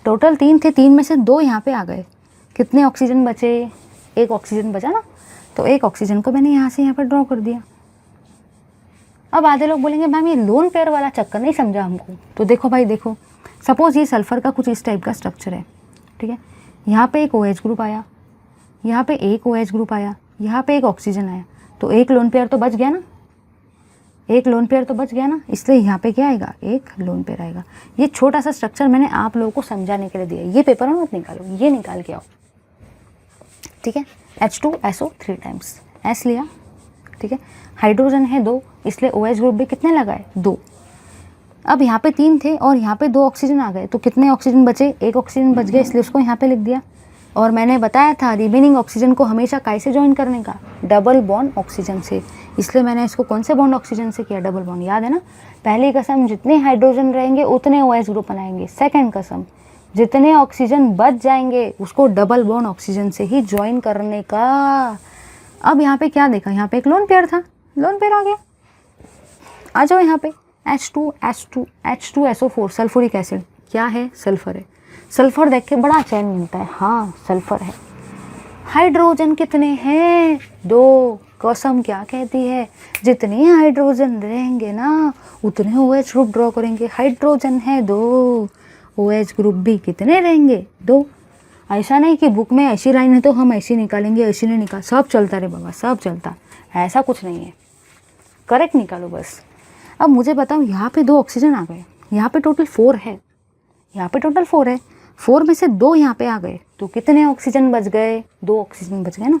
Speaker 2: टोटल 3 थे, 3 में से 2 यहाँ पे आ गए, कितने ऑक्सीजन बचे? एक ऑक्सीजन बचा ना, तो एक ऑक्सीजन को मैंने यहाँ से यहाँ पर ड्रॉ कर दिया। अब आधे लोग बोलेंगे मैम ये लोन पेयर वाला चक्कर नहीं समझा हमको। तो देखो भाई देखो, सपोज ये सल्फ़र का कुछ इस टाइप का स्ट्रक्चर है, ठीक है। यहाँ पे एक OH ग्रुप आया, यहाँ पे एक OH ग्रुप आया, यहाँ पे एक ऑक्सीजन आया, तो एक लोन पेयर तो बच गया ना, एक लोन पेयर तो बच गया ना, इसलिए यहाँ पे क्या आएगा? एक लोन पेयर आएगा। ये छोटा सा स्ट्रक्चर मैंने आप लोगों को समझाने के लिए दिया, ये पेपर में मत निकालो, ये निकाल के आओ, ठीक है। H2SO 3 टाइम्स S लिया, ठीक है। हाइड्रोजन है 2, इसलिए OH ग्रुप भी कितने लगाए? 2। अब यहाँ पे 3 थे और यहाँ पे 2 ऑक्सीजन आ गए, तो कितने ऑक्सीजन बचे? एक ऑक्सीजन बच गया, इसलिए उसको यहाँ पे लिख दिया। और मैंने बताया था रिमेनिंग ऑक्सीजन को हमेशा कैसे ज्वाइन करने का? डबल बॉन्ड ऑक्सीजन से, इसलिए मैंने इसको कौन से बॉन्ड ऑक्सीजन से किया? डबल बॉन्ड, याद है ना। पहली कसम, जितने हाइड्रोजन रहेंगे उतने OH ग्रुप बनाएंगे। सेकंड कसम, जितने ऑक्सीजन बच जाएंगे उसको डबल बॉन्ड ऑक्सीजन से ही ज्वाइन करने का। अब यहाँ पे क्या देखा? यहाँ पे एक लोन पेयर था, लोन पेयर आ गया। आ जाओ यहाँ पे, H2SO4 सल्फ्यूरिक एसिड, क्या है? सल्फर है। सल्फर देख के बड़ा चैन मिलता है, हाँ सल्फर है। हाइड्रोजन कितने हैं? 2। कसम क्या कहती है? जितने हाइड्रोजन रहेंगे ना उतने OH ग्रुप ड्रॉ करेंगे। हाइड्रोजन है 2, OH ग्रुप भी कितने रहेंगे? 2। ऐसा नहीं कि बुक में ऐसी लाइन है तो हम ऐसी निकालेंगे, ऐसी नहीं निकाल, सब चलता रे बाबा, सब चलता, ऐसा कुछ नहीं है, करेक्ट निकालो बस। अब मुझे बताओ, यहाँ पे 2 ऑक्सीजन आ गए, यहाँ पे टोटल 4 है, यहाँ पे टोटल 4 है, 4 में से 2 यहाँ पे आ गए, तो कितने ऑक्सीजन बच गए? 2 ऑक्सीजन बच गए ना,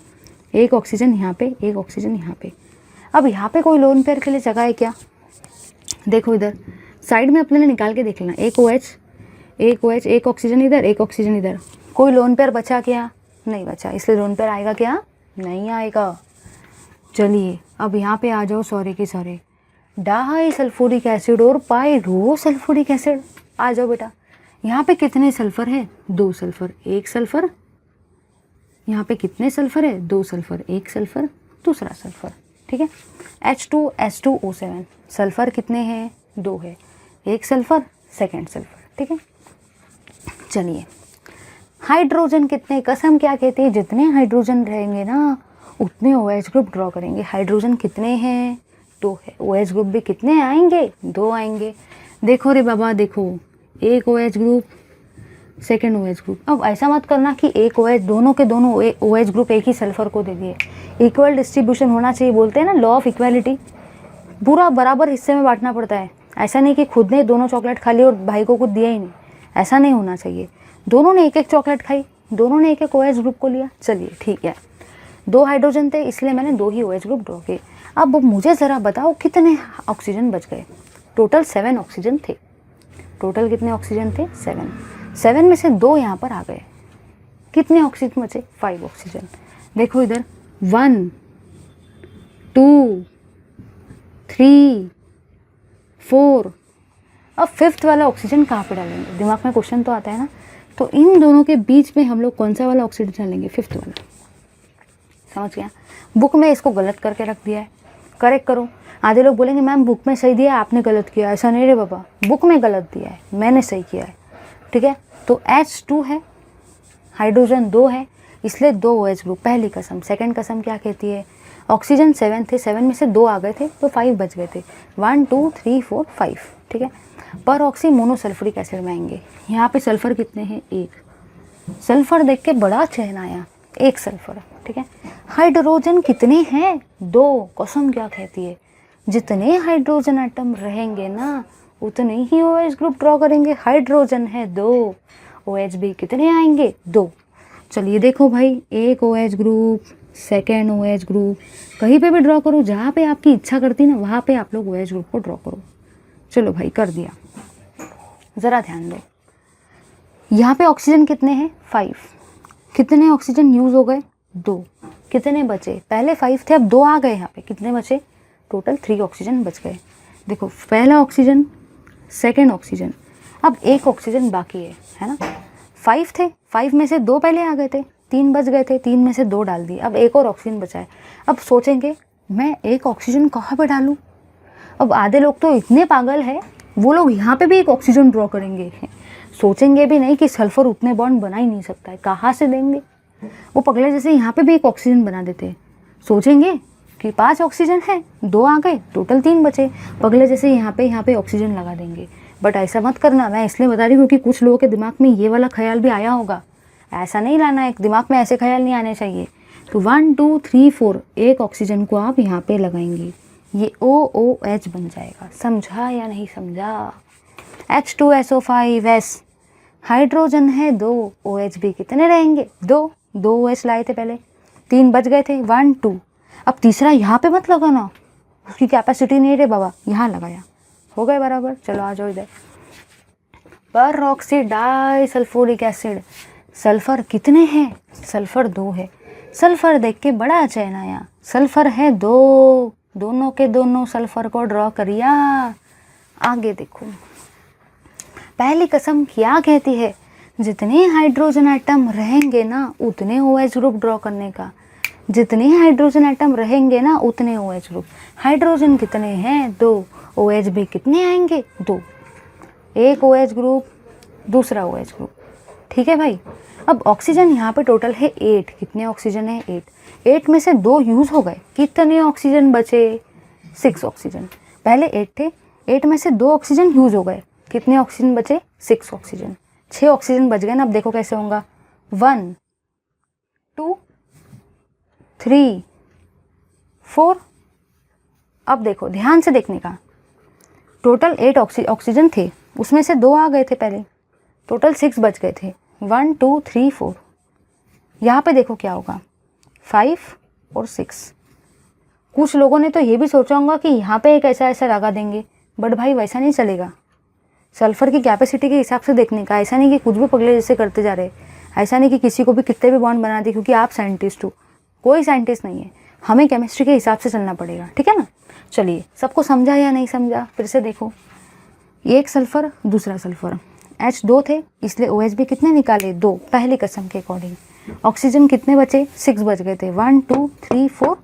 Speaker 2: एक ऑक्सीजन यहाँ पे, एक ऑक्सीजन यहाँ पे। अब यहाँ पे कोई लोन पेयर के लिए जगह है क्या? देखो इधर साइड में अपने लिए निकाल के देख लेना, एक OH, एक ऑक्सीजन इधर, एक ऑक्सीजन इधर, कोई लोन पेयर बचा क्या? नहीं बचा, इसलिए लोन पेयर आएगा क्या? नहीं आएगा। चलिए अब यहाँ पे आ जाओ, सॉरी की सॉरी, डाई सल्फ्यूरिक एसिड और पायरो सल्फ्यूरिक एसिड। आ जाओ बेटा, यहाँ पे कितने सल्फ़र है? 2 सल्फ़र, एक सल्फ़र, यहाँ पे कितने सल्फ़र है? 2 सल्फ़र, एक सल्फ़र, दूसरा सल्फ़र, ठीक है। H2S2O7, सल्फ़र कितने हैं? 2 है, एक सल्फ़र, सेकेंड सल्फ़र, ठीक है। चलिए हाइड्रोजन कितने? कसम क्या कहती है? जितने हाइड्रोजन रहेंगे ना उतने OH ग्रुप ड्रॉ करेंगे। हाइड्रोजन कितने हैं? 2 है, OH ग्रुप भी कितने आएंगे? 2 आएंगे। देखो रे बाबा देखो, एक OH group, second OH group. अब ऐसा मत करना कि एक OH, दोनों के दोनों OH ग्रुप एक ही सल्फर को दे दिए। इक्वल डिस्ट्रीब्यूशन होना चाहिए, बोलते हैं ना लॉ ऑफ इक्वालिटी। पूरा बराबर हिस्से में बांटना पड़ता है। ऐसा नहीं कि खुद ने दोनों चॉकलेट खा ली और भाई को कुछ दिया ही नहीं, ऐसा नहीं होना चाहिए। दोनों ने एक एक चॉकलेट खाई, दोनों ने एक एक OH ग्रुप को लिया, चलिए ठीक है। 2 हाइड्रोजन थे इसलिए मैंने 2 ही OH ग्रुप ड्रॉ किए। अब मुझे ज़रा बताओ कितने ऑक्सीजन बच गए। टोटल 7 ऑक्सीजन थे। टोटल कितने ऑक्सीजन थे? 7 में से 2 यहाँ पर आ गए। कितने ऑक्सीजन बचे? 5 ऑक्सीजन। देखो इधर 1 2 3 4। अब 5th वाला ऑक्सीजन कहाँ पे डालेंगे? दिमाग में क्वेश्चन तो आता है ना। तो इन दोनों के बीच में हम लोग कौन सा वाला ऑक्सीजन डालेंगे? 5th वाला। समझ गया? बुक में इसको गलत करके रख दिया है, करेक्ट करो। आधे लोग बोलेंगे मैम बुक में सही दिया है, आपने गलत किया। ऐसा नहीं रे बाबा, बुक में गलत दिया है, मैंने सही किया है, ठीक है। तो H2 है, हाइड्रोजन 2 है, इसलिए 2 OH ग्रुप। पहली कसम। सेकंड कसम क्या कहती है? ऑक्सीजन 7 थे, 7 में से 2 आ गए थे तो 5 बच गए थे। 1 2 3 4 5, ठीक है। पर ऑक्सी मोनोसल्फ्यूरिक एसिड में आएंगे। यहाँ पे सल्फर कितने हैं? 1। सल्फर देख के बड़ा चैन आया, 1 सल्फर, ठीक है। हाइड्रोजन कितने हैं? 2। कसम क्या कहती है? जितने हाइड्रोजन एटम रहेंगे ना उतने ही OH ग्रुप ड्रॉ करेंगे। हाइड्रोजन है 2, OH भी कितने आएंगे? 2। चलिए देखो भाई, 1 OH group, second OH group, कहीं पे भी ड्रॉ करो, जहाँ पे आपकी इच्छा करती ना वहाँ पे आप लोग OH ग्रुप को ड्रॉ करो। चलो भाई कर दिया। ज़रा ध्यान दो, यहाँ पे ऑक्सीजन कितने हैं? 5। कितने ऑक्सीजन यूज़ हो गए? 2। कितने बचे? पहले 5 थे, अब 2 आ गए। यहाँ पे कितने बचे? टोटल 3 ऑक्सीजन बच गए। देखो पहला ऑक्सीजन, सेकेंड ऑक्सीजन, अब 1 ऑक्सीजन बाकी है ना। 5 थे, 5 में से 2 पहले आ गए थे, 3 बच गए थे, 3 में से 2 डाल दिए, अब 1 और ऑक्सीजन बचा है। अब सोचेंगे मैं 1 ऑक्सीजन कहाँ पे डालूँ? अब आधे लोग तो इतने पागल है, वो लोग यहाँ पे भी 1 ऑक्सीजन ड्रॉ करेंगे, सोचेंगे भी नहीं कि सल्फर उतने बॉन्ड बना ही नहीं सकता है, कहाँ से देंगे। वो पगले जैसे यहाँ पे भी 1 ऑक्सीजन बना देते हैं, सोचेंगे कि 5 ऑक्सीजन है, 2 आ गए, टोटल 3 बचे। पगले जैसे यहाँ पे ऑक्सीजन लगा देंगे। बट ऐसा मत करना, मैं इसलिए बता रही हूँ क्योंकि कुछ लोगों के दिमाग में ये वाला ख्याल भी आया होगा। ऐसा नहीं लाना है, दिमाग में ऐसे ख्याल नहीं आने चाहिए। तो 1 2 3 4 1 ऑक्सीजन को आप यहाँ पे लगाएंगे, ये OOH बन जाएगा। समझा या नहीं समझा? H2SO5S, हाइड्रोजन है 2, OH भी कितने रहेंगे? 2 OH लाए थे पहले, 3 बच गए थे, 1 2। अब तीसरा यहाँ पे मत लगाना, उसकी कैपेसिटी नहीं रे बाबा, यहाँ लगाया, हो गए बराबर। चलो आ जाओ इधर। परऑक्सी डाइसल्फ्यूरिक एसिड, सल्फर कितने हैं? सल्फर 2 है। सल्फर देख के बड़ा चैन आया, सल्फर है 2, दोनों के दोनों सल्फर को ड्रॉ करिया। आगे देखो, पहली कसम क्या कहती है? जितने हाइड्रोजन एटम रहेंगे ना उतने OH ग्रुप ड्रॉ करने का। जितने हाइड्रोजन एटम रहेंगे ना उतने OH ग्रुप। हाइड्रोजन कितने हैं? 2। OH भी कितने आएंगे? 2। 1 OH ग्रुप, दूसरा OH ग्रुप, ठीक है भाई। अब ऑक्सीजन यहाँ पे टोटल है 8। कितने ऑक्सीजन है? 8 में से 2 यूज़ हो गए, कितने ऑक्सीजन बचे? 6 ऑक्सीजन। पहले 8 थे, 8 में से 2 ऑक्सीजन यूज़ हो गए, कितने ऑक्सीजन बचे? 6 ऑक्सीजन। 6 ऑक्सीजन बच गए ना। अब देखो कैसे होगा, 1 2 3 4। अब देखो ध्यान से देखने का, टोटल 8 ऑक्सीजन थे, उसमें से 2 आ गए थे पहले, टोटल 6 बच गए थे। 1 2 3 4। यहाँ पे देखो क्या होगा, 5 और 6। कुछ लोगों ने तो ये भी सोचा होगा कि यहाँ पे एक ऐसा लगा देंगे, बट भाई वैसा नहीं चलेगा। सल्फर की कैपेसिटी के हिसाब से देखने का, ऐसा नहीं कि कुछ भी पगले जैसे करते जा रहे, ऐसा नहीं कि किसी को भी कितने भी बॉन्ड बना दे, क्योंकि आप साइंटिस्ट हो, कोई साइंटिस्ट नहीं है। हमें केमिस्ट्री के हिसाब से चलना पड़ेगा, ठीक है ना। चलिए, सबको समझा या नहीं समझा? फिर से देखो, 1 सल्फर, दूसरा सल्फर, H2 थे इसलिए OH भी कितने निकाले? 2, पहली कसम के अकॉर्डिंग। ऑक्सीजन कितने बचे? 6 बच गए थे। 1 2 3 4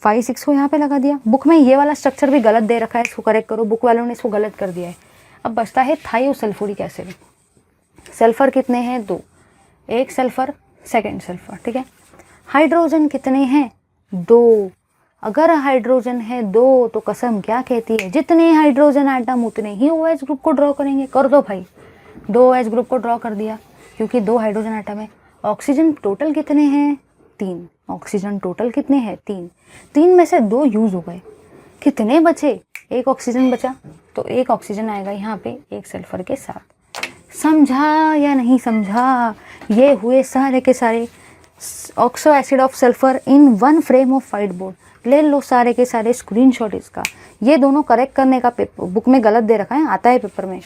Speaker 2: 5 6 को यहाँ पे लगा दिया। बुक में ये वाला स्ट्रक्चर भी गलत दे रखा है, इसको करेक्ट करो, बुक वालों ने इसको गलत कर दिया है। अब बचता है थायोसल्फ्यूरिक एसिड। सल्फर कितने हैं? 2, 1 सल्फर, सेकेंड सल्फर, ठीक है। हाइड्रोजन कितने हैं? 2। अगर हाइड्रोजन है 2 तो कसम क्या कहती है? जितने हाइड्रोजन आइटम उतने ही OH ग्रुप को ड्रॉ करेंगे। कर दो भाई, 2 OH ग्रुप को ड्रॉ कर दिया, क्योंकि 2 हाइड्रोजन आइटम है। ऑक्सीजन टोटल कितने हैं? 3। ऑक्सीजन टोटल कितने हैं? 3। 3 में से 2 यूज़ हो गए, कितने बचे, एक ऑक्सीजन बचा, तो एक ऑक्सीजन आएगा यहाँ पे एक सल्फर के साथ। समझा या नहीं समझा? ये हुए सारे के सारे oxo acid of sulphur in one frame of white board. ले लो सारे के सारे स्क्रीनशॉट इसका। ये दोनों करेक्ट करने का पेपर बुक में गलत दे रखा है, आता है पेपर में।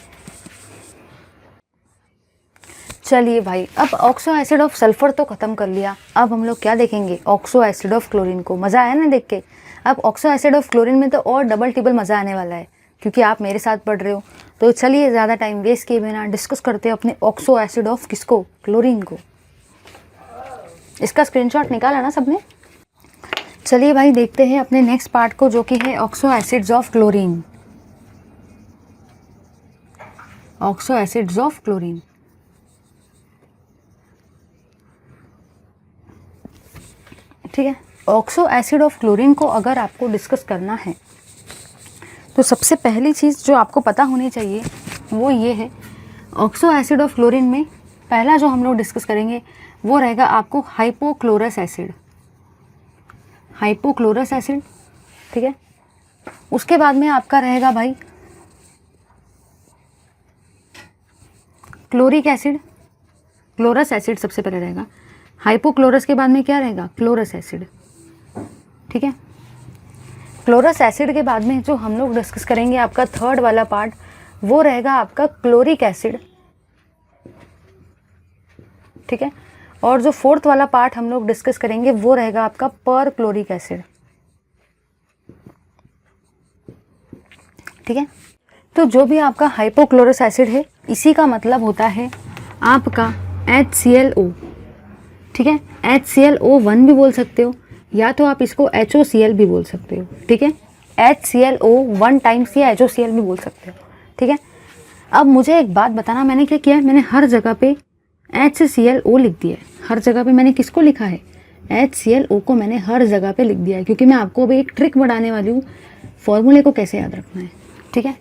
Speaker 2: चलिए भाई, अब ऑक्सो एसिड ऑफ सल्फर तो ख़त्म कर लिया, अब हम लोग क्या देखेंगे, ऑक्सो एसिड ऑफ क्लोरीन को। मज़ा आया ना देख के? अब ऑक्सो एसिड ऑफ क्लोरीन में तो और डबल टिबल मज़ा आने वाला है, क्योंकि आप मेरे साथ पढ़ रहे हो। तो चलिए ज़्यादा टाइम वेस्ट किए बिना डिस्कस करते हैं अपने ऑक्सो एसिड ऑफ किसको, क्लोरीन को। इसका स्क्रीनशॉट निकाला ना सबने? चलिए भाई देखते हैं अपने नेक्स्ट पार्ट को, जो कि है oxo acids of chlorine. Oxo acids of chlorine, ठीक है। ऑक्सो एसिड ऑफ क्लोरीन को अगर आपको डिस्कस करना है तो सबसे पहली चीज़ जो आपको पता होनी चाहिए वो ये है, ऑक्सो एसिड ऑफ क्लोरीन में पहला जो हम लोग डिस्कस करेंगे वो रहेगा आपको हाइपोक्लोरस एसिड। हाइपोक्लोरस एसिड, ठीक है। उसके बाद में आपका रहेगा भाई क्लोरिक एसिड, क्लोरस एसिड सबसे पहले रहेगा। हाइपोक्लोरस के बाद में क्या रहेगा, क्लोरस एसिड, ठीक है। क्लोरस एसिड के बाद में जो हम लोग डिस्कस करेंगे आपका थर्ड वाला पार्ट वो रहेगा आपका क्लोरिक एसिड, ठीक है। और जो फोर्थ वाला पार्ट हम लोग डिस्कस करेंगे वो रहेगा आपका पर क्लोरिक एसिड, ठीक है। तो जो भी आपका हाइपोक्लोरस एसिड है इसी का मतलब होता है आपका HClO, ठीक है। HClO1 भी बोल सकते हो या तो आप इसको HOCl भी बोल सकते हो, ठीक है। HClO1 टाइम्स या HOCl भी बोल सकते हो, ठीक है। अब मुझे एक बात बताना, मैंने क्या किया है, मैंने हर जगह पे HClO लिख दिया है। हर जगह पे मैंने किसको लिखा है, HClO को मैंने हर जगह पे लिख दिया है, क्योंकि मैं आपको अभी एक ट्रिक बढ़ाने वाली हूँ, फॉर्मूले को कैसे याद रखना है, ठीक है।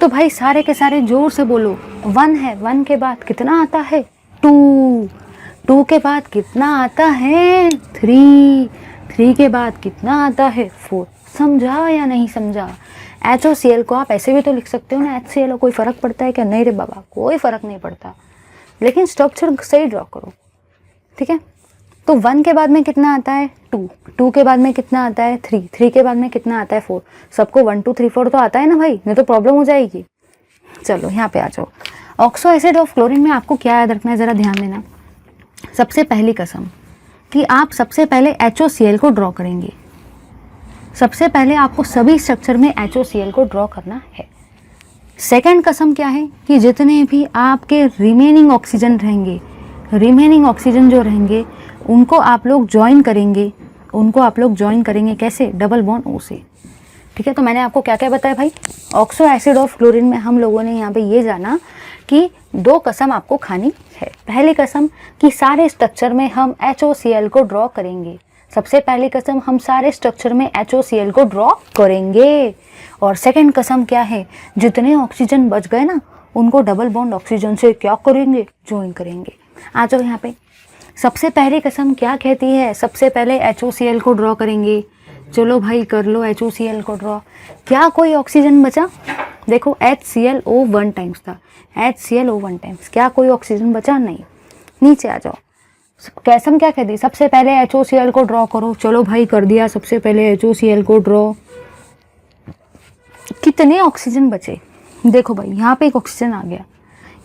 Speaker 2: तो भाई सारे के सारे जोर से बोलो, 1 है, 1 के बाद कितना आता है, 2, 2 के बाद कितना आता है, 3, 3 के बाद कितना आता है, 4। समझा या नहीं समझा? HOCl को आप ऐसे भी तो लिख सकते हो ना, HCl, कोई फ़र्क पड़ता है क्या? नहीं रे बाबा, कोई फ़र्क नहीं पड़ता, लेकिन स्ट्रक्चर सही ड्रॉ करो, ठीक है। तो 1 के बाद में कितना आता है, 2, 2 के बाद में कितना आता है, 3, 3 के बाद में कितना आता है, 4। सबको 1 2 3 4 तो आता है ना भाई, नहीं तो प्रॉब्लम हो जाएगी। चलो यहाँ पे आ जाओ। ऑक्सो एसिड ऑफ क्लोरीन में आपको क्या याद रखना है, ज़रा ध्यान देना। सबसे पहली कसम कि आप सबसे पहले HOCl को ड्रॉ करेंगे। सबसे पहले आपको सभी स्ट्रक्चर में HOCl को ड्रॉ करना है। सेकंड कसम क्या है कि जितने भी आपके रिमेनिंग ऑक्सीजन रहेंगे, रिमेनिंग ऑक्सीजन जो रहेंगे उनको आप लोग ज्वाइन करेंगे। उनको आप लोग ज्वाइन करेंगे कैसे, डबल बॉन्ड O से, ठीक है। तो मैंने आपको क्या क्या बताया भाई, ऑक्सो एसिड ऑफ क्लोरीन में हम लोगों ने यहाँ पे ये जाना कि 2 कसम आपको खानी है। पहली कसम कि सारे स्ट्रक्चर में हम HOCl को ड्रॉ करेंगे। सबसे पहली कसम, हम सारे स्ट्रक्चर में HOCl को ड्रॉ करेंगे। और सेकंड कसम क्या है, जितने ऑक्सीजन बच गए ना उनको डबल बॉन्ड ऑक्सीजन से क्या करेंगे, ज्वाइन करेंगे। आ जाओ यहाँ पे। सबसे पहली कसम क्या कहती है, सबसे पहले HOCl को ड्रॉ करेंगे। चलो भाई कर लो HOCl को ड्रॉ। क्या कोई ऑक्सीजन बचा, देखो HClO1 टाइम्स था, HClO1 टाइम्स, क्या कोई ऑक्सीजन बचा, नहीं। नीचे आ जाओ। कसम क्या कहती, सबसे पहले HOCl को ड्रॉ करो। चलो भाई कर दिया, सबसे पहले HOCl को ड्रॉ। कितने ऑक्सीजन बचे, देखो भाई यहाँ पे एक ऑक्सीजन आ गया,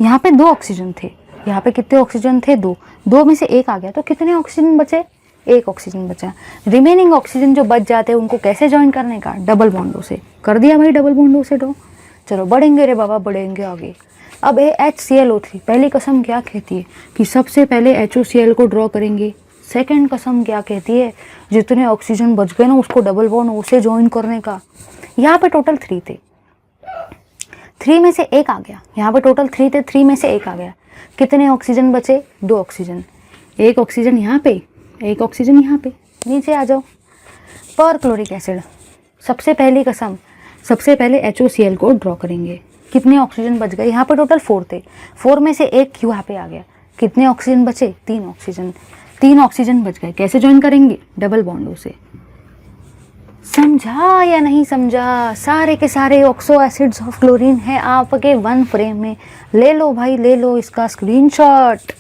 Speaker 2: यहाँ पे 2 ऑक्सीजन थे, यहाँ पे कितने ऑक्सीजन थे, 2, 2 में से 1 आ गया, तो कितने ऑक्सीजन बचे, 1 ऑक्सीजन बचा। रिमेनिंग ऑक्सीजन जो बच जाते हैं उनको कैसे ज्वाइन करने का, डबल बॉन्डों से। कर दिया भाई डबल बॉन्डों से ड्रॉ। चलो बढ़ेंगे रे बाबा, बढ़ेंगे आगे। अब ये HClO3, पहली कसम क्या कहती है कि सबसे पहले HOCl को ड्रॉ करेंगे। सेकंड कसम क्या कहती है, जितने ऑक्सीजन बच गए ना उसको डबल बॉन्ड O से ज्वाइन करने का। यहाँ पे टोटल 3 थे, 3 में से 1 आ गया। यहाँ पे टोटल 3 थे, 3 में से 1 आ गया। कितने ऑक्सीजन बचे, 2 ऑक्सीजन, 1 ऑक्सीजन यहाँ पे, 1 ऑक्सीजन यहाँ पे। नीचे आ जाओ। पर क्लोरिक एसिड, सबसे पहली कसम, सबसे पहले HOCl को ड्रॉ करेंगे। कितने ऑक्सीजन बच गए, यहाँ पे टोटल 4 थे, 4 में से 1 यहाँ पे आ गया। कितने ऑक्सीजन बचे, 3 ऑक्सीजन, 3 ऑक्सीजन बच गए। कैसे ज्वाइन करेंगे, डबल बॉन्डों से। समझा या नहीं समझा? सारे के सारे ऑक्सो एसिड्स ऑफ क्लोरीन है आपके 1 फ्रेम में। ले लो भाई, ले लो इसका स्क्रीनशॉट।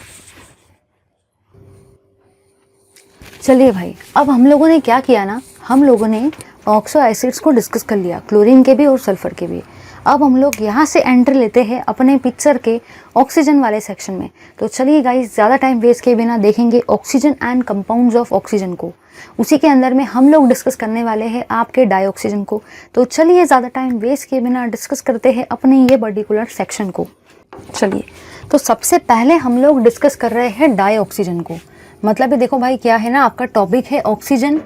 Speaker 2: चलिए भाई, अब हम लोगों ने क्या किया ना, हम लोगों ने ऑक्सो एसिड्स को डिस्कस कर लिया, क्लोरीन के भी और सल्फर के भी। अब हम लोग यहाँ से एंट्री लेते हैं अपने पिक्चर के ऑक्सीजन वाले सेक्शन में। तो चलिए गाइस, ज़्यादा टाइम वेस्ट किए बिना देखेंगे oxygen and compounds of oxygen को। उसी के अंदर में हम लोग डिस्कस करने वाले हैं आपके डाइऑक्सीजन को। तो चलिए ज़्यादा टाइम वेस्ट किए बिना डिस्कस करते हैं अपने ये पर्टिकुलर सेक्शन को। चलिए, तो सबसे पहले हम लोग डिस्कस कर रहे हैं डाइऑक्सीजन को। मतलब ये देखो भाई, क्या है ना, आपका टॉपिक है oxygen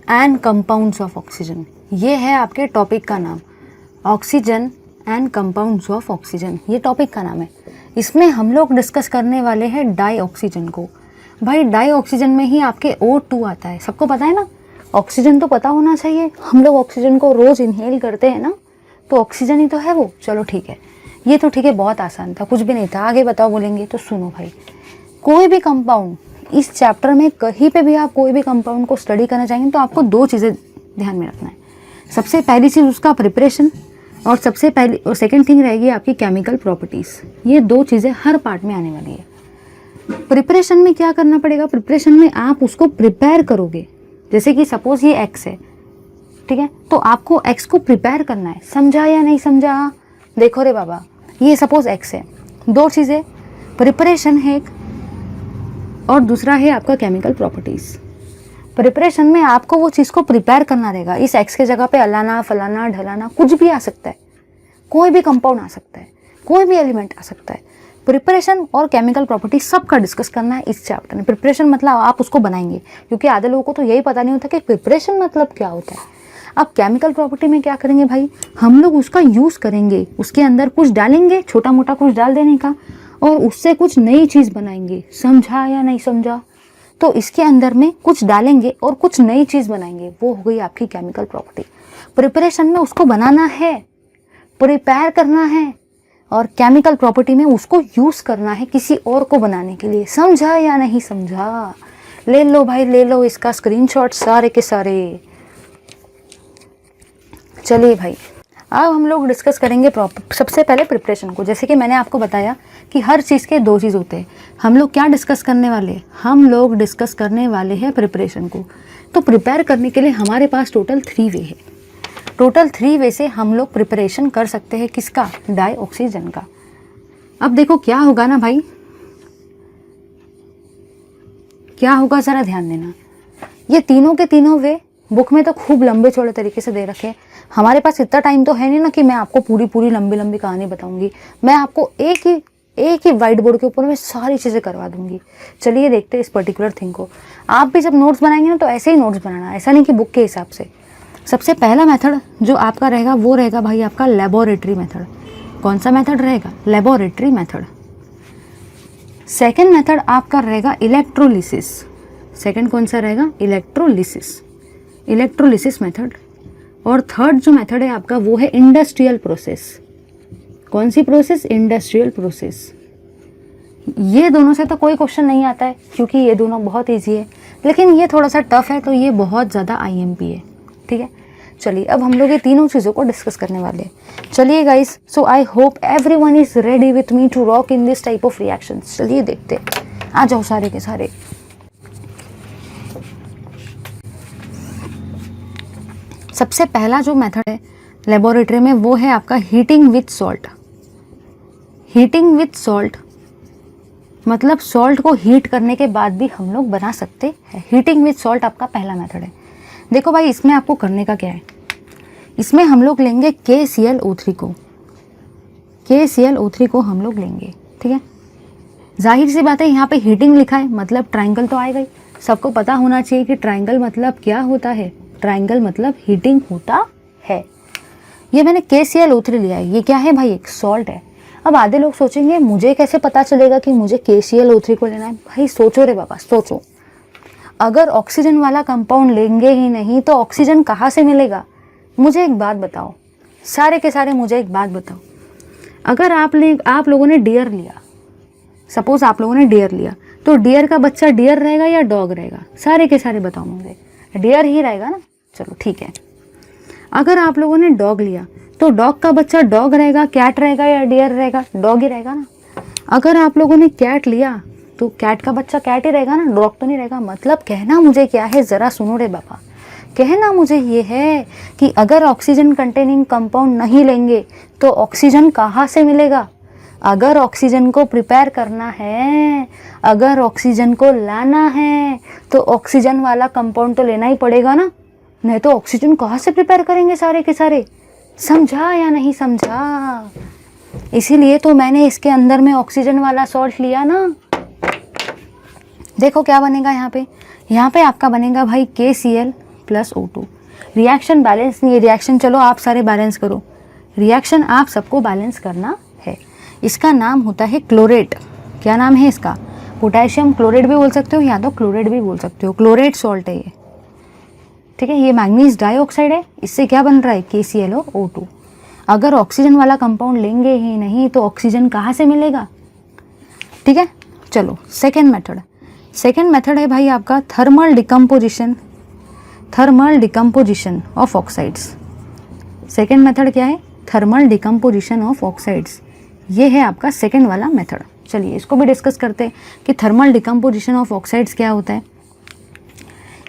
Speaker 2: and compounds of oxygen. ये है आपके टॉपिक का नाम, oxygen and compounds of oxygen, ये टॉपिक का नाम है। इसमें हम लोग डिस्कस करने वाले हैं डाइऑक्सीजन को। भाई डाइऑक्सीजन में ही आपके O2 आता है, सबको पता है ना। ऑक्सीजन तो पता होना चाहिए, हम लोग ऑक्सीजन को रोज़ इनहेल करते हैं ना, तो ऑक्सीजन ही तो है वो। चलो ठीक है, ये तो ठीक है, बहुत आसान था, कुछ भी नहीं था। आगे बताओ बोलेंगे तो सुनो भाई, कोई भी कंपाउंड इस चैप्टर में कहीं पे भी आप कोई भी कंपाउंड को स्टडी करना चाहेंगे तो आपको 2 चीज़ें ध्यान में रखना है। सबसे पहली चीज़ उसका प्रिपरेशन, और सबसे पहली और सेकंड थिंग रहेगी आपकी केमिकल प्रॉपर्टीज़। ये 2 चीज़ें हर पार्ट में आने वाली है। प्रिपरेशन में क्या करना पड़ेगा, प्रिपरेशन में आप उसको प्रिपेयर करोगे। जैसे कि सपोज़ ये एक्स है, ठीक है, तो आपको एक्स को प्रिपेयर करना है। समझा या नहीं समझा? देखो रे बाबा, ये सपोज़ एक्स है, 2 चीज़ें, प्रिपरेशन है एक, और दूसरा है आपका केमिकल प्रॉपर्टीज़। प्रिपरेशन में आपको वो चीज़ को प्रिपेयर करना रहेगा। इस एक्स के जगह पे अलाना, फलाना, ढलाना कुछ भी आ सकता है, कोई भी कंपाउंड आ सकता है, कोई भी एलिमेंट आ सकता है। प्रिपरेशन और केमिकल प्रॉपर्टी सबका डिस्कस करना है इस चैप्टर में। प्रिपरेशन मतलब आप उसको बनाएंगे, क्योंकि आधे लोगों को तो यही पता नहीं होता कि प्रिपरेशन मतलब क्या होता है। अब केमिकल प्रॉपर्टी में क्या करेंगे भाई, हम लोग उसका यूज़ करेंगे, उसके अंदर कुछ डालेंगे, छोटा मोटा कुछ डाल देने का, और उससे कुछ नई चीज़ बनाएंगे। समझा या नहीं समझा? तो इसके अंदर में कुछ डालेंगे और कुछ नई चीज़ बनाएंगे, वो हो गई आपकी केमिकल प्रॉपर्टी। प्रिपरेशन में उसको बनाना है, प्रिपेयर करना है, और केमिकल प्रॉपर्टी में उसको यूज़ करना है किसी और को बनाने के लिए। समझा या नहीं समझा? ले लो भाई, ले लो इसका स्क्रीनशॉट सारे के सारे। चलिए भाई, अब हम लोग डिस्कस करेंगे सबसे पहले प्रिपरेशन को। जैसे कि मैंने आपको बताया कि हर चीज़ के 2 चीज़ होते हैं। हम लोग क्या डिस्कस करने वाले हैं, हम लोग डिस्कस करने वाले हैं प्रिपरेशन को। तो प्रिपेयर करने के लिए हमारे पास टोटल 3 वे है। टोटल 3 वे से हम लोग प्रिपरेशन कर सकते हैं किसका, डाइऑक्सीजन का। अब देखो क्या होगा ना भाई, क्या होगा ज़रा ध्यान देना। ये तीनों के तीनों वे बुक में तो खूब लंबे चौड़े तरीके से दे रखे हैं। हमारे पास इतना टाइम तो है नहीं ना कि मैं आपको पूरी लंबी कहानी बताऊंगी। मैं आपको एक ही वाइट बोर्ड के ऊपर में सारी चीज़ें करवा दूंगी। चलिए देखते हैं इस पर्टिकुलर थिंग को। आप भी जब नोट्स बनाएंगे ना तो ऐसे ही नोट्स बनाना, ऐसा नहीं कि बुक के हिसाब से। सबसे पहला मेथड जो आपका रहेगा वो रहेगा भाई आपका लेबोरेटरी मेथड। कौन सा मेथड रहेगा? Laboratory method. सेकेंड मेथड आपका रहेगा इलेक्ट्रोलिसिस। सेकेंड कौन सा रहेगा? Electrolysis method. और थर्ड जो मेथड है आपका वो है इंडस्ट्रियल प्रोसेस। कौन सी प्रोसेस? Industrial process. ये दोनों से तो कोई क्वेश्चन नहीं आता है क्योंकि ये दोनों बहुत इजी है, लेकिन ये थोड़ा सा टफ है तो ये बहुत ज़्यादा IMP है, ठीक है। चलिए अब हम लोग ये तीनों चीज़ों को डिस्कस करने वाले हैं। चलिए guys, so I hope everyone is ready with me to rock in this type of reactions. चलिए देखते हैं, आ जाओ सारे के सारे। सबसे पहला जो मेथड है लेबोरेटरी में वो है आपका heating with salt. Heating with salt मतलब सॉल्ट को हीट करने के बाद भी हम लोग बना सकते हैं। हीटिंग विथ सॉल्ट आपका पहला मेथड है। देखो भाई, इसमें आपको करने का क्या है, इसमें हम लोग लेंगे KClO3 को। KClO3 को हम लोग लेंगे, ठीक है। जाहिर सी बात है, यहाँ पे हीटिंग लिखा है मतलब ट्रायंगल तो आएगा ही। सबको पता होना चाहिए कि ट्रायंगल मतलब क्या होता है। ट्रायंगल मतलब हीटिंग होता है। ये मैंने KClO3 लिया है। ये क्या है भाई? एक सॉल्ट है। अब आधे लोग सोचेंगे मुझे कैसे पता चलेगा कि मुझे KClO3 को लेना है। भाई सोचो रे बाबा, सोचो। अगर ऑक्सीजन वाला कंपाउंड लेंगे ही नहीं तो ऑक्सीजन कहाँ से मिलेगा? मुझे एक बात बताओ, सारे के सारे मुझे एक बात बताओ। अगर आप लोगों ने डियर लिया, सपोज आप लोगों ने डियर लिया, तो डियर का बच्चा डियर रहेगा या डॉग रहेगा? सारे के सारे बताओ मुझे। डियर ही रहेगा ना। चलो ठीक है, अगर आप लोगों ने डॉग लिया तो डॉग का बच्चा डॉग रहेगा, कैट रहेगा या डियर रहेगा? डॉग ही रहेगा ना। अगर आप लोगों ने कैट लिया तो कैट का बच्चा कैट ही रहेगा ना, डॉग तो नहीं रहेगा। मतलब कहना मुझे क्या है, ज़रा सुनो रे बाबा। कहना मुझे ये है कि अगर ऑक्सीजन कंटेनिंग कंपाउंड नहीं लेंगे तो ऑक्सीजन कहाँ से मिलेगा? अगर ऑक्सीजन को प्रिपेयर करना है, अगर ऑक्सीजन को लाना है तो ऑक्सीजन वाला कंपाउंड तो लेना ही पड़ेगा ना, नहीं तो ऑक्सीजन कहाँ से प्रिपेयर करेंगे सारे के सारे? समझा या नहीं समझा? इसीलिए तो मैंने इसके अंदर में ऑक्सीजन वाला सॉल्ट लिया ना। देखो क्या बनेगा यहाँ पे आपका बनेगा भाई KCl plus O2। Reaction balance नहीं है, रिएक्शन चलो आप सारे बैलेंस करो, रिएक्शन आप सबको बैलेंस करना है। इसका नाम होता है क्लोरेट। क्या नाम है इसका? पोटेशियम क्लोरेट भी बोल सकते हो या तो क्लोरेट भी बोल सकते हो। क्लोरेट सॉल्ट है ये, ठीक है। ये मैग्नीज डाइऑक्साइड है, इससे क्या बन रहा है? KClO2। अगर ऑक्सीजन वाला कंपाउंड लेंगे ही नहीं तो ऑक्सीजन कहाँ से मिलेगा? ठीक है, चलो सेकेंड मेथड है भाई आपका thermal decomposition of oxides. Second method क्या है? Thermal decomposition of oxides. ये है आपका सेकेंड वाला मेथड। चलिए इसको भी डिस्कस करते हैं कि थर्मल डिकम्पोजिशन ऑफ ऑक्साइड्स क्या होता है।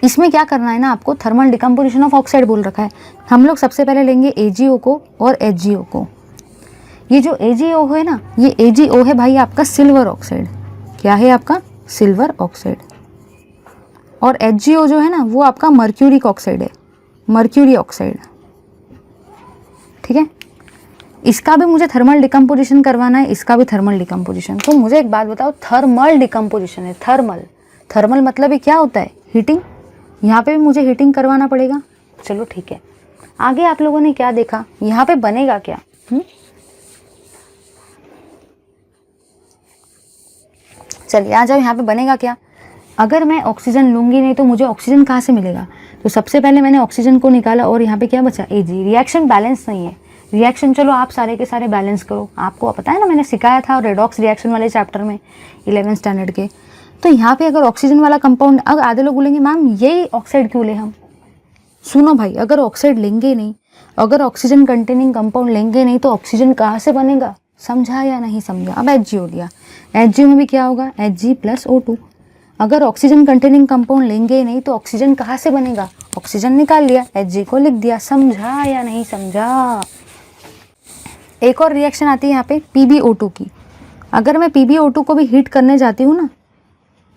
Speaker 2: इसमें क्या करना है ना, आपको थर्मल डिकम्पोजिशन ऑफ ऑक्साइड बोल रखा है। हम लोग सबसे पहले लेंगे AgO को और HgO को। ये जो AgO है ना, ये AgO है भाई आपका सिल्वर ऑक्साइड। क्या है आपका? Silver oxide. और HgO जो है ना वो आपका मर्क्यूरिक ऑक्साइड है, मर्क्यूरी ऑक्साइड, ठीक है। इसका भी मुझे थर्मल डिकम्पोजिशन करवाना है, इसका भी थर्मल डिकम्पोजिशन। तो मुझे एक बात बताओ, थर्मल डिकम्पोजिशन है, थर्मल मतलब ये क्या होता है? हीटिंग। यहाँ पे भी मुझे हीटिंग करवाना पड़ेगा। चलो ठीक है, आगे आप लोगों ने क्या देखा, यहाँ पे बनेगा क्या? चलिए आ जाओ, यहाँ पे बनेगा क्या? अगर मैं ऑक्सीजन लूँगी नहीं तो मुझे ऑक्सीजन कहाँ से मिलेगा? तो सबसे पहले मैंने ऑक्सीजन को निकाला और यहाँ पे क्या बचा? Ag। रिएक्शन बैलेंस नहीं है, रिएक्शन चलो आप सारे के सारे बैलेंस करो। आपको पता है ना, मैंने सिखाया था रेडॉक्स रिएक्शन वाले चैप्टर में 11th स्टैंडर्ड के। तो यहाँ पे अगर ऑक्सीजन वाला कंपाउंड, अगर आधे लोग बोलेंगे मैम यही ऑक्साइड क्यों ले हम? सुनो भाई, अगर ऑक्साइड लेंगे नहीं, अगर ऑक्सीजन कंटेनिंग कंपाउंड लेंगे नहीं तो ऑक्सीजन कहाँ से बनेगा? समझा या नहीं समझा? अब HgO लिया, HgO में भी क्या होगा? Hg plus O2। अगर ऑक्सीजन कंटेनिंग कंपाउंड लेंगे नहीं तो ऑक्सीजन कहाँ से बनेगा? ऑक्सीजन निकाल लिया, Hg को लिख दिया। समझा या नहीं समझा? एक और रिएक्शन आती है यहाँ पे PbO2 की। अगर मैं PbO2 को भी हीट करने जाती हूँ ना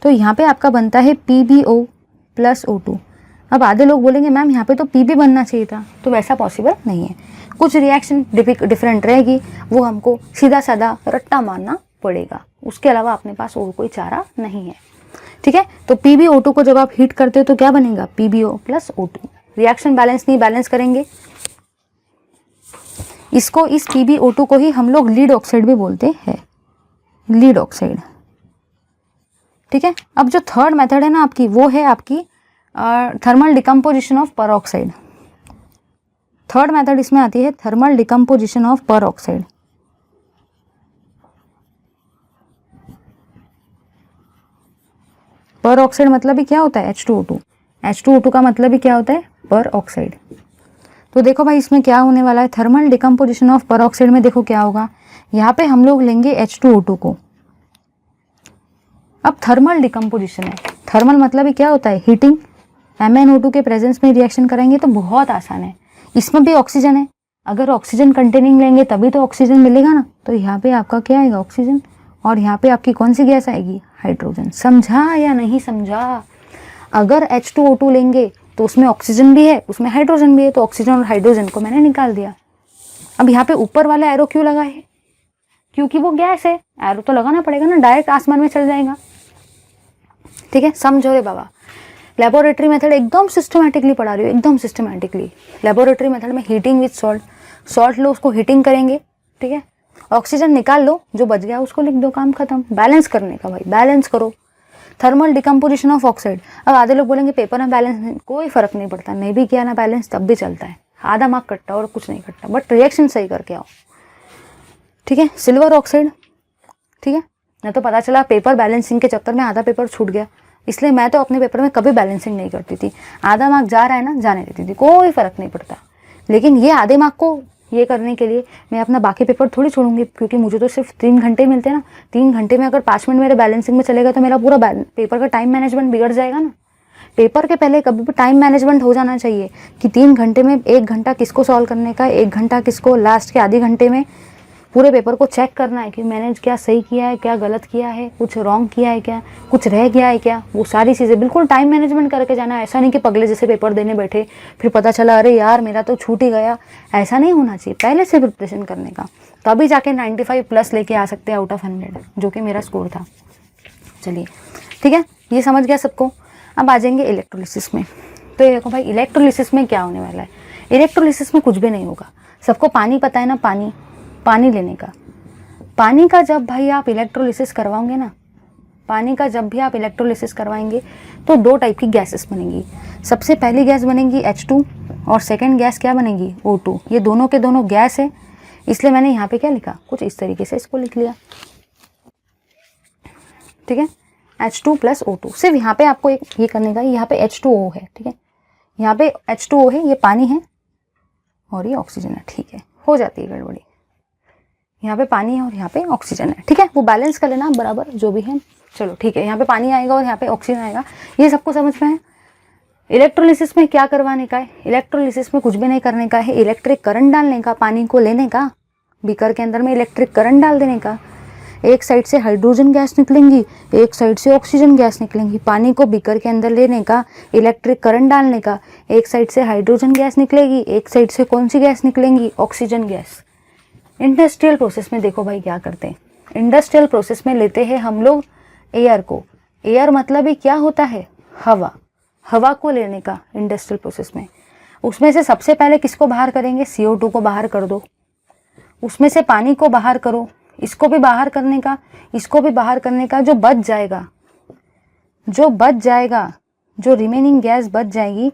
Speaker 2: तो यहाँ पे आपका बनता है PbO प्लस O2। अब आधे लोग बोलेंगे मैम यहाँ पे तो Pb बनना चाहिए था, तो वैसा पॉसिबल नहीं है। कुछ रिएक्शन डिफरेंट रहेगी, वो हमको सीधा साधा रट्टा मारना पड़ेगा, उसके अलावा अपने पास और कोई चारा नहीं है, ठीक है। तो PbO2 को जब आप हीट करते हो तो क्या बनेगा? PbO plus O2। Reaction balance नहीं, बैलेंस करेंगे इसको। इस PbO2 को ही हम लोग लीड ऑक्साइड भी बोलते हैं, लीड ऑक्साइड, ठीक है। अब जो थर्ड मेथड है ना आपकी, वो है आपकी थर्मल डिकम्पोजिशन ऑफ पर ऑक्साइड। थर्ड मेथड इसमें आती है थर्मल डिकम्पोजिशन ऑफ पर ऑक्साइड। पर ऑक्साइड मतलब ही क्या होता है? H2O2। H2O2 का मतलब ही क्या होता है? पर ऑक्साइड। तो देखो भाई इसमें क्या होने वाला है, थर्मल डिकम्पोजिशन ऑफ पर ऑक्साइड में देखो क्या होगा। यहाँ पे हम लोग लेंगे H2O2 को। अब थर्मल डिकम्पोजिशन है, थर्मल मतलब ही क्या होता है? हीटिंग। MnO2 के प्रेजेंस में रिएक्शन करेंगे तो बहुत आसान है। इसमें भी ऑक्सीजन है, अगर ऑक्सीजन कंटेनिंग लेंगे तभी तो ऑक्सीजन मिलेगा ना। तो यहाँ पे आपका क्या आएगा? ऑक्सीजन। और यहाँ पे आपकी कौन सी गैस आएगी? हाइड्रोजन। समझा या नहीं समझा? अगर H2O2 लेंगे तो उसमें ऑक्सीजन भी है, उसमें हाइड्रोजन भी है, तो ऑक्सीजन और हाइड्रोजन को मैंने निकाल दिया। अब यहाँ पे ऊपर वाला एरो क्यों लगा है? क्योंकि वो गैस है, एरो तो लगाना पड़ेगा ना, डायरेक्ट आसमान में चल जाएगा, ठीक है। समझो रे बाबा, लेबोरेटरी मेथड एकदम सिस्टमैटिकली पढ़ा रही हूँ, एकदम सिस्टमैटिकली। लेबोरेटरी मेथड में हीटिंग विद सॉल्ट, सॉल्ट लो उसको हीटिंग करेंगे, ठीक है। ऑक्सीजन निकाल लो, जो बच गया उसको लिख दो, काम खत्म। बैलेंस करने का भाई, बैलेंस करो। Thermal decomposition of oxide. अब आधे लोग बोलेंगे पेपर में बैलेंस नहीं, कोई फर्क नहीं पड़ता, नहीं भी किया ना बैलेंस तब भी चलता है, आधा मार्क कटता और कुछ नहीं कटता, बट रिएक्शन सही करके आओ, ठीक है। सिल्वर ऑक्साइड, ठीक है। नहीं तो पता चला पेपर बैलेंसिंग के चक्कर में आधा पेपर छूट गया, इसलिए मैं तो अपने पेपर में कभी बैलेंसिंग नहीं करती थी। आधा मार्क जा रहा है ना, जाने देती थी, कोई फर्क नहीं पड़ता। लेकिन ये आधे मार्क को ये करने के लिए मैं अपना बाकी पेपर थोड़ी छोड़ूंगी, क्योंकि मुझे तो सिर्फ 3 घंटे मिलते हैं ना। 3 घंटे में अगर 5 मिनट मेरे बैलेंसिंग में चलेगा तो मेरा पूरा पेपर का टाइम मैनेजमेंट बिगड़ जाएगा ना। पेपर के पहले कभी भी टाइम मैनेजमेंट हो जाना चाहिए कि 3 घंटे में 1 घंटा किसको सॉल्व करने का, 1 घंटा किसको लास्ट के आधे घंटे में पूरे पेपर को चेक करना है कि मैंने क्या सही किया है, क्या गलत किया है, कुछ रॉन्ग किया है क्या, कुछ रह गया है क्या, वो सारी चीज़ें बिल्कुल टाइम मैनेजमेंट करके जाना है। ऐसा नहीं कि पगले जैसे पेपर देने बैठे फिर पता चला अरे यार मेरा तो छूट ही गया। ऐसा नहीं होना चाहिए, पहले से प्रिपरेशन करने का, तभी जाके 95+ लेके आ सकते हैं आउट ऑफ 100, जो कि मेरा स्कोर था। चलिए ठीक है, ये समझ गया सबको। अब आ जाएंगे इलेक्ट्रोलिसिस में। तो ये देखो भाई, इलेक्ट्रोलिसिस में क्या होने वाला है। इलेक्ट्रोलिसिस में कुछ भी नहीं होगा। सबको पानी पता है ना, पानी लेने का। पानी का जब भाई आप इलेक्ट्रोलिसिस करवाओगे ना, पानी का जब भी आप इलेक्ट्रोलिसिस करवाएंगे तो 2 टाइप की गैसेस बनेंगी। सबसे पहली गैस बनेगी H2 और सेकंड गैस क्या बनेगी, O2। ये दोनों के दोनों गैस है, इसलिए मैंने यहाँ पे क्या लिखा, कुछ इस तरीके से इसको लिख लिया। ठीक है, H2 + O2। सिर्फ यहाँ पे आपको एक ये करने का, यहाँ पे H2O है। ठीक है, यहाँ पे H2O है, ये पानी है और ये ऑक्सीजन है। ठीक है, हो जाती है गड़बड़ी। यहाँ पे पानी है और यहाँ पे ऑक्सीजन है। ठीक है, वो बैलेंस कर लेना बराबर जो भी है। चलो ठीक है, यहाँ पे पानी आएगा और यहाँ पे ऑक्सीजन आएगा, ये सबको समझ में है। इलेक्ट्रोलिसिस में क्या करवाने का है, इलेक्ट्रोलिसिस में कुछ भी नहीं करने का है। इलेक्ट्रिक करंट डालने का, पानी को लेने का, बीकर के अंदर में इलेक्ट्रिक करंट डाल देने का। एक साइड से हाइड्रोजन गैस निकलेंगी, एक साइड से ऑक्सीजन गैस निकलेंगी। पानी को बीकर के अंदर लेने का, इलेक्ट्रिक करंट डालने का, एक साइड से हाइड्रोजन गैस निकलेगी, एक साइड से कौन सी गैस निकलेंगी, ऑक्सीजन गैस। इंडस्ट्रियल प्रोसेस में देखो भाई क्या करते हैं, इंडस्ट्रियल प्रोसेस में लेते हैं हम लोग एयर को। एयर मतलब ही क्या होता है, हवा। हवा को लेने का इंडस्ट्रियल प्रोसेस में, उसमें से सबसे पहले किसको बाहर करेंगे, CO2 को बाहर कर दो। उसमें से पानी को बाहर करो, इसको भी बाहर करने का, इसको भी बाहर करने का। जो बच जाएगा, जो रिमेनिंग गैस बच जाएगी,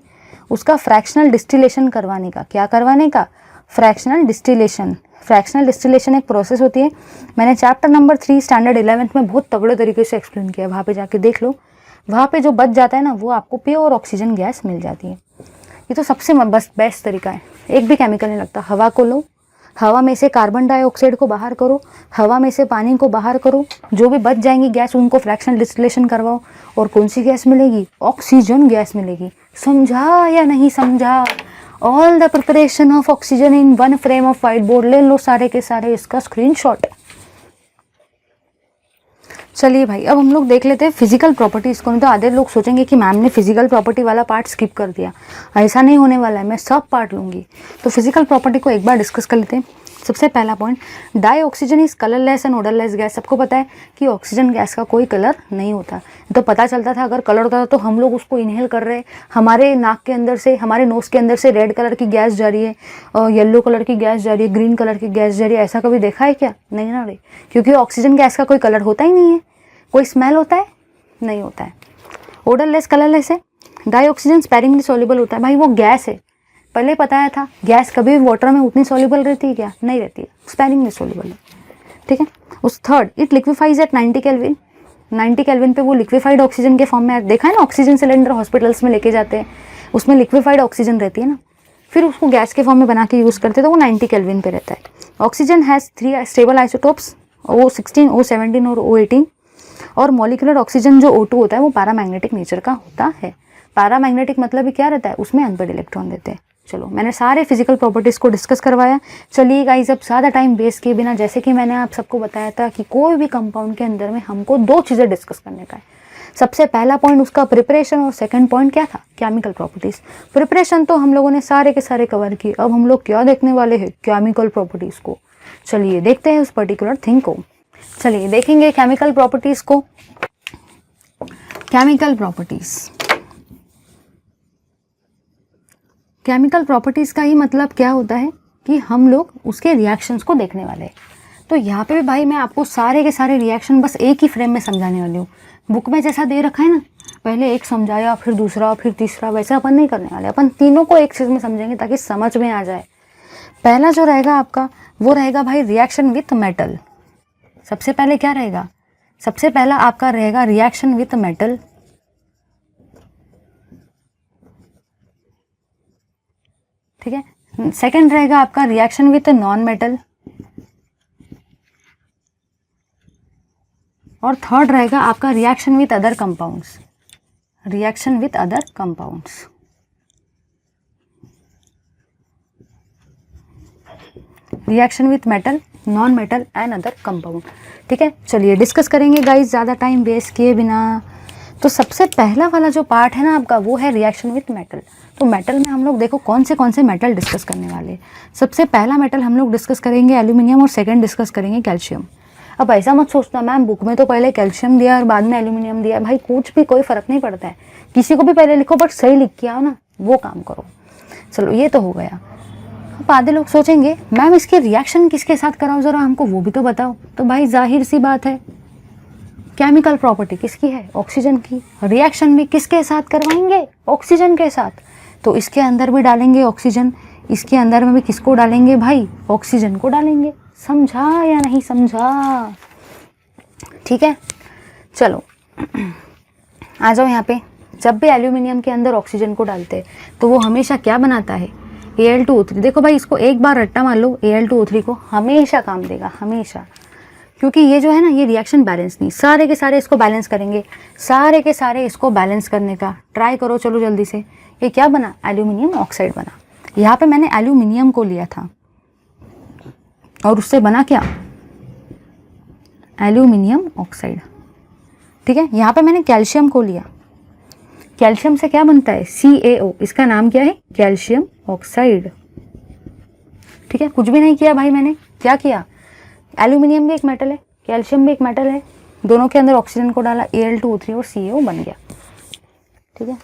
Speaker 2: उसका फ्रैक्शनल डिस्टिलेशन करवाने का। क्या करवाने का, फ्रैक्शनल डिस्टिलेशन। फ्रैक्शनल डिस्टिलेशन एक प्रोसेस होती है, मैंने चैप्टर नंबर 3 स्टैंडर्ड 11th में बहुत तगड़े तरीके से एक्सप्लेन किया, वहाँ पे जाके देख लो। वहाँ पे जो बच जाता है ना, वो आपको प्योर ऑक्सीजन गैस मिल जाती है। ये तो सबसे बेस्ट तरीका है, एक भी केमिकल नहीं लगता। हवा को लो, हवा में से कार्बन डाइऑक्साइड को बाहर करो, हवा में से पानी को बाहर करो, जो भी बच जाएंगी गैस उनको फ्रैक्शनल डिस्टिलेशन करवाओ, और कौन सी गैस मिलेगी, ऑक्सीजन गैस मिलेगी। समझा या नहीं समझा। All the preparation of oxygen in 1 frame of white board. ले लो सारे के सारे इसका स्क्रीनशॉट। चलिए भाई, अब हम लोग देख लेते हैं फिजिकल प्रॉपर्टीज़ को। नहीं तो आधे लोग सोचेंगे कि मैम ने फिजिकल प्रॉपर्टी वाला पार्ट स्किप कर दिया। ऐसा नहीं होने वाला है, मैं सब पार्ट लूँगी। तो फिजिकल प्रॉपर्टी को एक बार डिस्कस कर लेते हैं। सबसे पहला point, dioxygen is colourless and odourless gas. सबको पता है कि ऑक्सीजन गैस का कोई कलर नहीं होता। तो पता चलता था अगर कलर होता था तो हम लोग उसको इनहेल कर रहे हैं, हमारे नाक के अंदर से, हमारे नोज के अंदर से रेड कलर की गैस जा रही है और येलो कलर की गैस जा रही है, ग्रीन कलर की गैस जा रही है। ऐसा कभी देखा है क्या, नहीं ना रे, क्योंकि ऑक्सीजन गैस का कोई कलर होता ही नहीं है। कोई स्मेल होता है, नहीं होता है। ओडरलेस, कलरलेस है। डाई ऑक्सीजन स्पेरिंगली सॉल्युबल होता है। भाई वो गैस है, पहले बताया था, गैस कभी भी वाटर में उतनी सॉल्युबल रहती है क्या, नहीं रहती है, स्पेरिंगली सॉल्युबल है। ठीक है। उस third, it liquefies at 90 Kelvin. 90 Kelvin पे वो लिक्विफाइड ऑक्सीजन के फॉर्म में, देखा है ना ऑक्सीजन सिलेंडर हॉस्पिटल्स में लेके जाते हैं, उसमें लिक्विफाइड ऑक्सीजन रहती है ना, फिर उसको गैस के फॉर्म में बना के यूज़ करते हैं, तो वो 90 केल्विन पे रहता है। Oxygen has 3 stable isotopes, O16, O17 और O18। और मॉलिक्यूलर ऑक्सीजन जो O2 होता है वो पैरामैग्नेटिक नेचर का होता है। पैरामैग्नेटिक मतलब क्या रहता है, उसमें अनपेड इलेक्ट्रॉन रहते हैं। चलो, मैंने सारे फिजिकल प्रॉपर्टीज़ को डिस्कस करवाया। चलिए गाइस, अब ज़्यादा टाइम वेस्ट किए बिना, जैसे कि मैंने आप सबको बताया था कि कोई भी कंपाउंड के अंदर में हमको 2 चीज़ें डिस्कस करने का है। सबसे पहला पॉइंट उसका प्रिपरेशन, और सेकंड पॉइंट क्या था, केमिकल प्रॉपर्टीज़। प्रिपरेशन तो हम लोगों ने सारे के सारे कवर किए। अब हम लोग क्या देखने वाले हैं, केमिकल प्रॉपर्टीज़ को। चलिए देखते हैं उस पर्टिकुलर थिंग को। चलिए देखेंगे केमिकल प्रॉपर्टीज़ को। केमिकल प्रॉपर्टीज़, केमिकल प्रॉपर्टीज़ का ही मतलब क्या होता है कि हम लोग उसके रिएक्शंस को देखने वाले हैं। तो यहाँ पे भी भाई मैं आपको सारे के सारे रिएक्शन बस एक ही फ्रेम में समझाने वाली हूँ। बुक में जैसा दे रखा है ना, पहले एक समझाया, फिर दूसरा, फिर तीसरा, वैसा अपन नहीं करने वाले। अपन तीनों को एक चीज़ में समझेंगे ताकि समझ में आ जाए। पहला जो रहेगा आपका, वो रहेगा भाई रिएक्शन विथ मेटल। सबसे पहले क्या रहेगा, सबसे पहला आपका रहेगा रिएक्शन विथ मेटल। ठीक है, सेकंड रहेगा आपका रिएक्शन विथ नॉन मेटल, और थर्ड रहेगा आपका reaction with other compounds, reaction with other compounds. Reaction with metal, non metal and other compound. ठीक है, चलिए डिस्कस करेंगे गाइस ज़्यादा टाइम वेस्ट किए बिना। तो सबसे पहला वाला जो पार्ट है ना आपका, वो है रिएक्शन विथ मेटल। तो मेटल में हम लोग देखो कौन से मेटल डिस्कस करने वाले हैं। सबसे पहला मेटल हम लोग डिस्कस करेंगे एल्यूमिनियम, और सेकंड डिस्कस करेंगे कैल्शियम। अब ऐसा मत सोचना मैम बुक में तो पहले कैल्शियम दिया और बाद में एल्यूमिनियम दिया। भाई कुछ भी कोई फ़र्क नहीं पड़ता है, किसी को भी पहले लिखो बट सही लिख के आओ ना, वो काम करो। चलो ये तो हो गया। अब आधे लोग सोचेंगे मैम इसके रिएक्शन किसके साथ कराओ, ज़रा हमको वो भी तो बताओ। तो भाई जाहिर सी बात है, केमिकल प्रॉपर्टी किसकी है, ऑक्सीजन की। रिएक्शन भी किसके साथ करवाएंगे, ऑक्सीजन के साथ। तो इसके अंदर भी डालेंगे ऑक्सीजन, इसके अंदर में भी किसको डालेंगे भाई, ऑक्सीजन को डालेंगे। समझा या नहीं समझा? ठीक है, चलो आ जाओ यहाँ पे। जब भी एल्यूमिनियम के अंदर ऑक्सीजन को डालते हैं तो वो हमेशा क्या बनाता है, Al2O3। देखो भाई इसको एक बार रट्टा मान लो, Al2O3 को हमेशा काम देगा, हमेशा। क्योंकि ये जो है ना, ये रिएक्शन बैलेंस नहीं, सारे के सारे इसको बैलेंस करेंगे, सारे के सारे इसको बैलेंस करने का ट्राई करो। चलो जल्दी से, ये क्या बना, एल्यूमिनियम ऑक्साइड बना। यहाँ पे मैंने एल्यूमिनियम को लिया था और उससे बना क्या, एल्यूमिनियम ऑक्साइड। ठीक है, यहाँ पे मैंने कैल्शियम को लिया, कैल्शियम से क्या बनता है, CaO। इसका नाम क्या है, कैल्शियम ऑक्साइड। ठीक है, कुछ भी नहीं किया भाई मैंने, क्या किया, एल्यूमिनियम भी एक मेटल है, कैल्शियम भी एक मेटल है, दोनों के अंदर ऑक्सीजन को डाला, Al2O3 और CaO बन गया। ठीक है,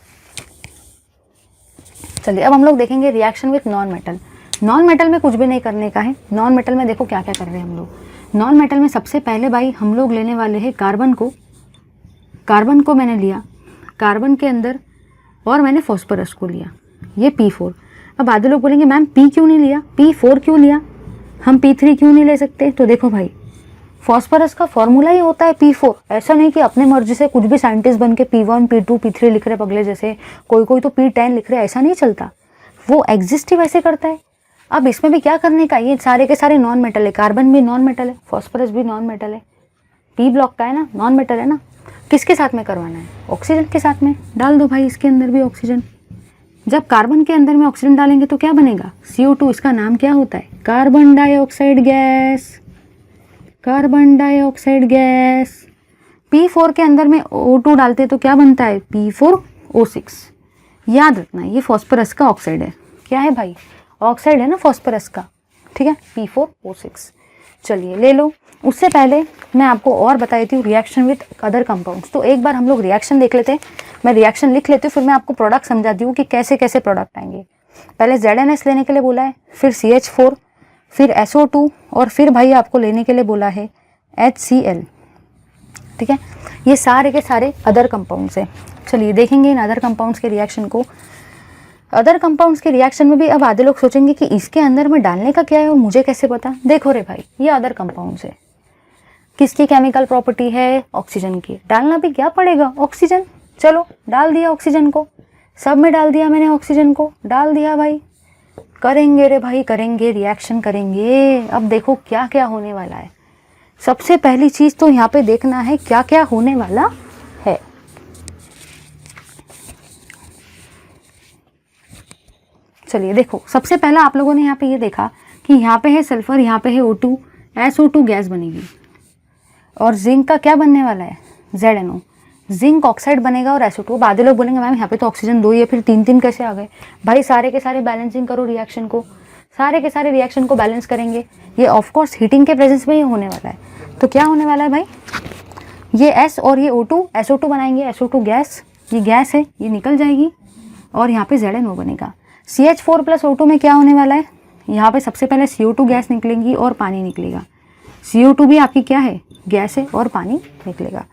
Speaker 2: चलिए अब हम लोग देखेंगे reaction with non metal. Non metal में कुछ भी नहीं करने का है। नॉन मेटल में देखो क्या क्या कर रहे हैं हम लोग। नॉन मेटल में सबसे पहले भाई हम लोग लेने वाले हैं कार्बन को। कार्बन को मैंने लिया, कार्बन के अंदर, और मैंने फॉस्फोरस को लिया, ये P4। अब आधे लोग बोलेंगे मैम P क्यों नहीं लिया, P4 क्यों लिया, हम P3 क्यों नहीं ले सकते। तो देखो भाई, फॉस्फोरस का फॉर्मूला ही होता है P4। ऐसा नहीं कि अपने मर्जी से कुछ भी साइंटिस्ट बन के P1 P2 P3 लिख रहे पगले जैसे, कोई तो P10 लिख रहे, ऐसा नहीं चलता, वो एग्जिस्ट ही वैसे करता है। अब इसमें भी क्या करने का, ये सारे के सारे नॉन मेटल है, कार्बन भी नॉन मेटल है, फॉस्फोरस भी नॉन मेटल है, P ब्लॉक का है ना, नॉन मेटल है ना। किसके साथ में करवाना है, ऑक्सीजन के साथ में। डाल दो भाई इसके अंदर भी ऑक्सीजन। जब कार्बन के अंदर में ऑक्सीजन डालेंगे तो क्या बनेगा, CO2। इसका नाम क्या होता है, carbon dioxide gas, carbon dioxide gas. P4 के अंदर में O2 डालते तो क्या बनता है, P4O6। याद रखना ये फॉस्फोरस का ऑक्साइड है। क्या है भाई, ऑक्साइड है ना फॉस्फोरस का। ठीक है, P4O6। चलिए ले लो। उससे पहले मैं आपको और बताई थी रिएक्शन विथ अदर कंपाउंड्स। तो एक बार हम लोग रिएक्शन देख लेते हैं, मैं रिएक्शन लिख लेती हूँ, फिर मैं आपको प्रोडक्ट समझाती हूँ कि कैसे कैसे प्रोडक्ट आएंगे। पहले ZNS लेने के लिए बोला है, फिर CH4, फिर SO2, और फिर भाई आपको लेने के लिए बोला है HCl। ठीक है, ये सारे के सारे अदर कंपाउंड्स हैं। चलिए देखेंगे इन अदर कंपाउंड्स के रिएक्शन को। अदर कंपाउंड्स के रिएक्शन में भी अब आधे लोग सोचेंगे कि इसके अंदर में डालने का क्या है और मुझे कैसे पता। देखो रे भाई, ये अदर कंपाउंड्स है, किसकी केमिकल प्रॉपर्टी है, ऑक्सीजन की। डालना भी क्या पड़ेगा, ऑक्सीजन। चलो डाल दिया ऑक्सीजन को, सब में डाल दिया मैंने, ऑक्सीजन को डाल दिया भाई। करेंगे रे भाई, करेंगे रिएक्शन करेंगे। अब देखो क्या क्या होने वाला है। सबसे पहली चीज़ तो यहाँ पे देखना है क्या क्या होने वाला है। चलिए देखो, सबसे पहला आप लोगों ने यहाँ पे ये देखा कि यहाँ पे है सल्फर, यहाँ पे है O2, SO2 गैस बनेगी, और जिंक का क्या बनने वाला है, ZNO, जिंक ऑक्साइड बनेगा और SO2। अब आधे लोग बोलेंगे मैम यहाँ पे तो ऑक्सीजन 2 ही है, फिर 3 कैसे आ गए। भाई सारे के सारे बैलेंसिंग करो रिएक्शन को, सारे के सारे रिएक्शन को बैलेंस करेंगे। ये ऑफकोर्स हीटिंग के प्रेजेंस में ही होने वाला है। तो क्या होने वाला है भाई, ये S और ये O2 SO2 बनाएंगे, SO2 गैस, ये गैस है, ये निकल जाएगी और यहाँ पे ZNO बनेगा। CH4 + O2 में क्या होने वाला है, यहाँ पे सबसे पहले CO2 गैस निकलेंगी और पानी निकलेगा। CO2 भी आपकी क्या है, गैस है, और पानी निकलेगा।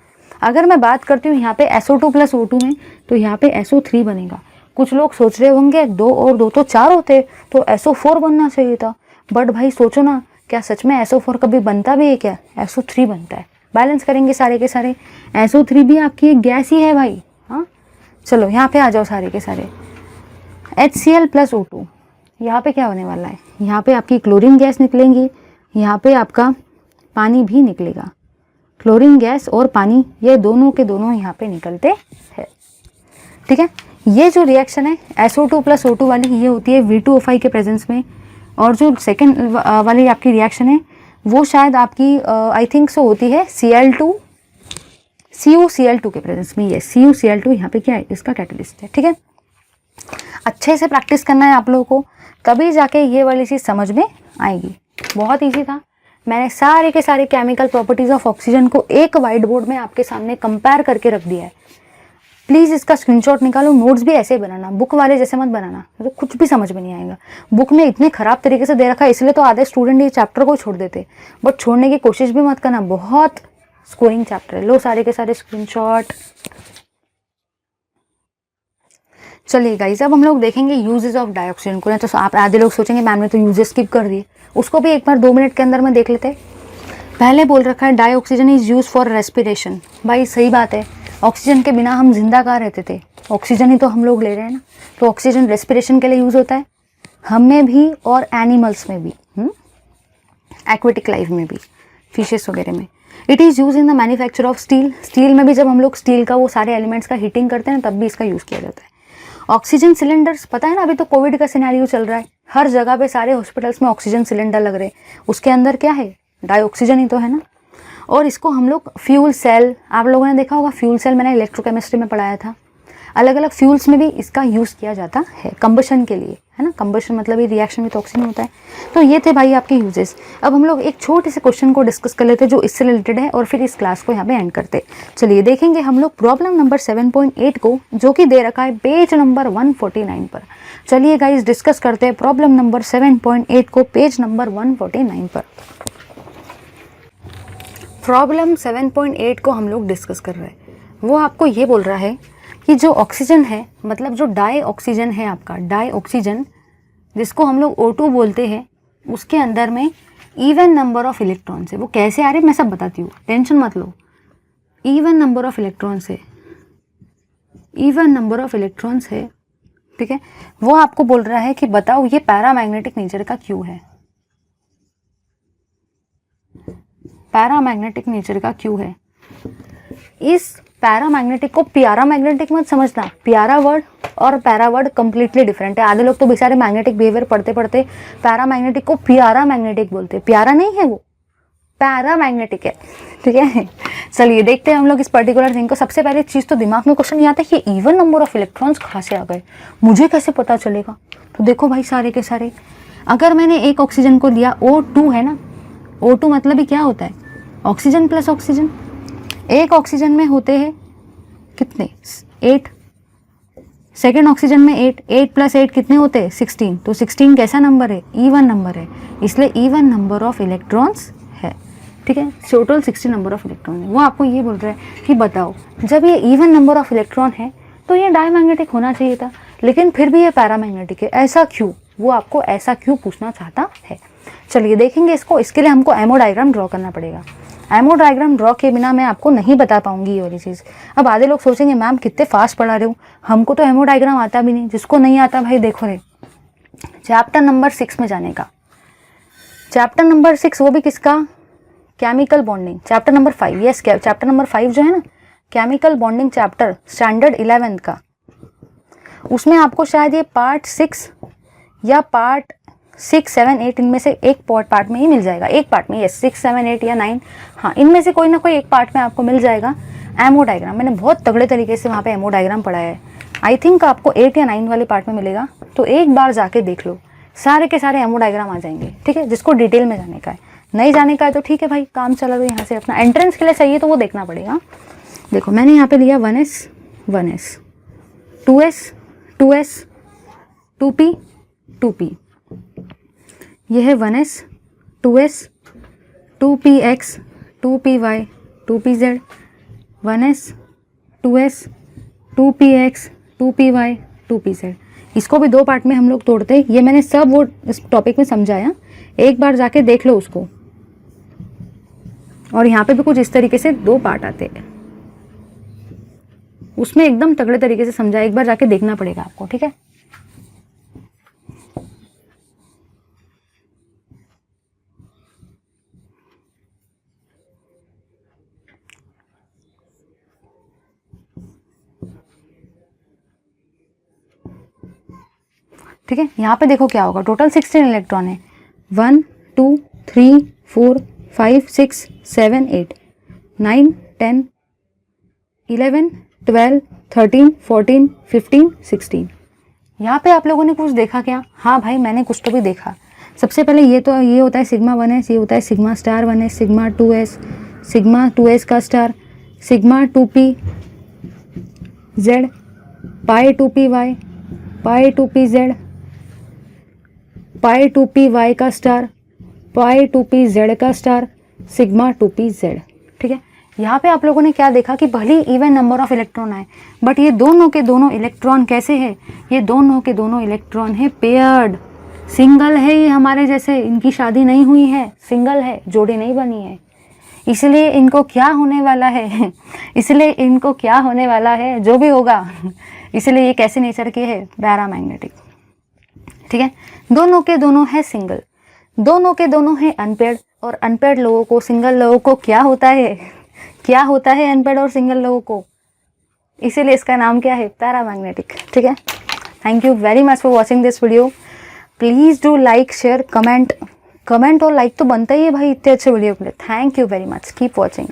Speaker 2: अगर मैं बात करती हूँ यहाँ पे SO2 + O2 में, तो यहाँ पे SO3 बनेगा। कुछ लोग सोच रहे होंगे 2 और 2 तो 4 होते, तो SO4 बनना चाहिए था। बट भाई सोचो ना, क्या सच में SO4 कभी बनता भी है क्या, SO3 बनता है। बैलेंस करेंगे सारे के सारे, SO3 भी आपकी एक गैस ही है भाई। हाँ चलो यहाँ पे आ जाओ सारे के सारे, HCl + O2, यहाँ पे क्या होने वाला है, यहाँ पे आपकी क्लोरीन गैस निकलेंगी, यहाँ पे आपका पानी भी निकलेगा। क्लोरीन गैस और पानी ये दोनों के दोनों यहाँ पे निकलते हैं, ठीक है। ये जो रिएक्शन है SO2 + O2 वाली, ये होती है V2O5 के प्रेजेंस में। और जो सेकेंड वाली आपकी रिएक्शन है वो शायद आपकी आई थिंक सो होती है CuCl2 के प्रेजेंस में। ये CuCl2 यहाँ पे क्या है, इसका कैटलिस्ट है, ठीक है। अच्छे से प्रैक्टिस करना है आप लोगों को, तभी जाके ये वाली चीज़ समझ में आएगी। बहुत ईजी था, मैंने सारे के सारे केमिकल प्रॉपर्टीज़ ऑफ ऑक्सीजन को एक वाइट बोर्ड में आपके सामने कंपेयर करके रख दिया है। प्लीज़ इसका स्क्रीनशॉट निकालो, नोट्स भी ऐसे बनाना, बुक वाले जैसे मत बनाना, तो कुछ भी समझ में नहीं आएगा। बुक में इतने ख़राब तरीके से दे रखा है, इसलिए तो आधे स्टूडेंट ये चैप्टर को छोड़ देते, बट छोड़ने की कोशिश भी मत करना, बहुत स्कोरिंग चैप्टर है। लो सारे के सारे स्क्रीनशॉट। चलिए गाइस, अब हम लोग देखेंगे यूजेस ऑफ डाइऑक्सीजन को। तो आप आधे लोग सोचेंगे मैम ने तो यूजेस स्किप कर दिए, उसको भी एक बार 2 मिनट के अंदर में देख लेते हैं। पहले बोल रखा है dioxygen is use for respiration. भाई सही बात है, ऑक्सीजन के बिना हम जिंदा कहाँ रहते थे, ऑक्सीजन ही तो हम लोग ले रहे हैं ना। तो ऑक्सीजन रेस्पिरेशन के लिए यूज़ होता है, हम में भी और एनिमल्स में भी, एक्वेटिक लाइफ में भी, फिशेस वगैरह में। It is use in the manufacture of steel. Steel में भी जब हम लोग स्टील का वो सारे एलिमेंट्स का हीटिंग करते हैं तब भी इसका यूज़ किया जाता है। ऑक्सीजन सिलेंडर्स, पता है ना अभी तो कोविड का सिनेरियो चल रहा है, हर जगह पे सारे हॉस्पिटल्स में ऑक्सीजन सिलेंडर लग रहे हैं, उसके अंदर क्या है, डाइऑक्सीजन ही तो है ना। और इसको हम लोग फ्यूल सेल, आप लोगों ने देखा होगा फ्यूल सेल, मैंने इलेक्ट्रोकेमिस्ट्री में पढ़ाया था। अलग अलग फ्यूल्स में भी इसका यूज़ किया जाता है कंबशन के लिए, है ना। कंबशन मतलब ये रिएक्शन विद ऑक्सीजन होता है। तो ये थे भाई आपके यूजेस। अब हम लोग एक छोटे से क्वेश्चन को डिस्कस कर लेते हैं जो इससे रिलेटेड है, और फिर इस क्लास को यहाँ पे एंड करते। चलिए देखेंगे हम लोग प्रॉब्लम नंबर 7.8 को, जो कि दे रखा है पेज नंबर 149 पर। चलिए गाइज डिस्कस करते हैं प्रॉब्लम नंबर 7.8 को पेज नंबर 149 पर। प्रॉब्लम 7.8 को हम लोग डिस्कस कर रहे हैं। वो आपको ये बोल रहा है कि जो ऑक्सीजन है, मतलब जो डाई ऑक्सीजन है आपका, डाई ऑक्सीजन जिसको हम लोग O2 बोलते हैं, उसके अंदर में इवन नंबर ऑफ इलेक्ट्रॉन्स है। वो कैसे आ रहे मैं सब बताती हूँ, टेंशन मत लो। इवन नंबर ऑफ इलेक्ट्रॉन्स है, इवन नंबर ऑफ इलेक्ट्रॉन्स है, ठीक है। वो आपको बोल रहा है कि बताओ ये पैरामैग्नेटिक नेचर का क्यों है, पैरामैग्नेटिक नेचर का क्यों है। इस पैरामैग्नेटिक को प्यारा मैग्नेटिक मत समझना, प्यारा वर्ड और पैरा वर्ड कंप्लीटली डिफरेंट है। आधे लोग तो बेचारे मैग्नेटिक बिहेवियर पढ़ते पढ़ते पैरामैग्नेटिक को प्यारा मैग्नेटिक बोलते हैं। प्यारा नहीं है, वो पैरामैग्नेटिक है, ठीक है। चलिए देखते हैं हम लोग इस पर्टिकुलर थिंग को। सबसे पहले चीज़ तो दिमाग में क्वेश्चन ये आता है कि इवन नंबर ऑफ इलेक्ट्रॉन्स कहाँ से आ गए, मुझे कैसे पता चलेगा। तो देखो भाई सारे के सारे, अगर मैंने एक ऑक्सीजन को लिया, O2 है ना, O2 मतलब ही क्या होता है, ऑक्सीजन प्लस ऑक्सीजन। एक ऑक्सीजन में होते हैं कितने, 8, सेकेंड ऑक्सीजन में 8, 8 + 8 कितने होते हैं, 16। तो 16 कैसा नंबर है, इवन नंबर है, इसलिए इवन नंबर ऑफ इलेक्ट्रॉन्स है, ठीक है। टोटल 60 नंबर ऑफ इलेक्ट्रॉन है। वो आपको ये बोल रहा है कि बताओ जब ये इवन नंबर ऑफ इलेक्ट्रॉन है तो ये डायमैग्नेटिक होना चाहिए था, लेकिन फिर भी ये पैरामैग्नेटिक है, ऐसा क्यों। वो आपको ऐसा क्यों पूछना चाहता है। चलिए देखेंगे इसको। इसके लिए हमको एमओ डायग्राम ड्रॉ करना पड़ेगा। एमओ डायग्राम ड्रॉ के बिना मैं आपको नहीं बता पाऊंगी ये वाली चीज़। अब आधे लोग सोचेंगे मैम कितने फास्ट पढ़ा रहे हो, हमको तो एमओ डायग्राम आता भी नहीं। जिसको नहीं आता भाई देखो रे, चैप्टर नंबर 6 में जाने का, चैप्टर नंबर 6 वो भी किसका, chemical bonding, chapter number 5, yes chapter number 5 जो है ना, chemical bonding chapter, standard 11th का। उसमें आपको शायद ये पार्ट 6 या पार्ट 6, 7, 8 इनमें से एक पार्ट में ही मिल जाएगा, एक पार्ट में, यस 6, 7, 8 या 9, हाँ इनमें से कोई ना कोई एक पार्ट में आपको मिल जाएगा एमओ डायग्राम। मैंने बहुत तगड़े तरीके से वहाँ पे एमओ डायग्राम पढ़ाया है। आई थिंक आपको 8 या 9 वाले पार्ट में मिलेगा, तो एक बार जाके देख लो, सारे के सारे एमओ डायग्राम आ जाएंगे, ठीक है। जिसको डिटेल में जाने का है, नहीं जाने का है तो ठीक है भाई, काम चला लो यहाँ से अपना। एंट्रेंस के लिए चाहिए तो वो देखना पड़ेगा। देखो मैंने यहाँ पे लिया 1s 1s, 2s 2s, 2p 2p, यह है 1s 2s 2px 2py 2pz, 1s 2s 2px 2py 2pz। इसको भी 2 पार्ट में हम लोग तोड़ते हैं। ये मैंने सब वो इस टॉपिक में समझाया, एक बार जाके देख लो उसको। और यहाँ पे भी कुछ इस तरीके से 2 पार्ट आते हैं, उसमें एकदम तगड़े तरीके से समझा, एक बार जाके देखना पड़ेगा आपको, ठीक है। ठीक है, यहाँ पे देखो क्या होगा, टोटल 16 इलेक्ट्रॉन है, 1 2 3 4 5 6 7 8 9 10 11 12 13 14 15 16। यहाँ पे आप लोगों ने कुछ देखा क्या? हाँ भाई, मैंने कुछ तो भी देखा। सबसे पहले ये होता है सिग्मा 1s, ये होता है sigma star 1s, sigma 2s, sigma 2s का स्टार, सिग्मा 2p z, पाई 2p y, पाई 2p z, पाई 2p y का स्टार, पाई 2p z का स्टार, सिग्मा 2p z। ठीक है, यहाँ पे आप लोगों ने क्या देखा कि भले इवन नंबर ऑफ इलेक्ट्रॉन आए, बट ये दोनों के दोनों इलेक्ट्रॉन कैसे हैं? ये दोनों के दोनों इलेक्ट्रॉन है पेयर्ड, सिंगल है। ये हमारे जैसे, इनकी शादी नहीं हुई है, सिंगल है, जोड़ी नहीं बनी है। इसलिए इनको क्या होने वाला है इसलिए इनको क्या होने वाला है, जो भी होगा इसलिए ये कैसे नेचर के है? पैरामैग्नेटिक। ठीक है, दोनों के दोनों है सिंगल, दोनों के दोनों है अनपेयर्ड, और अनपेयर्ड लोगों को, सिंगल लोगों को क्या होता है? क्या होता है अनपेयर्ड और सिंगल लोगों को? इसीलिए इसका नाम क्या है? पैरामैग्नेटिक। ठीक है, thank you very much for watching this video. Please do like, share, comment और लाइक तो बनता ही है भाई इतने अच्छे वीडियो के लिए। Thank you very much, keep watching.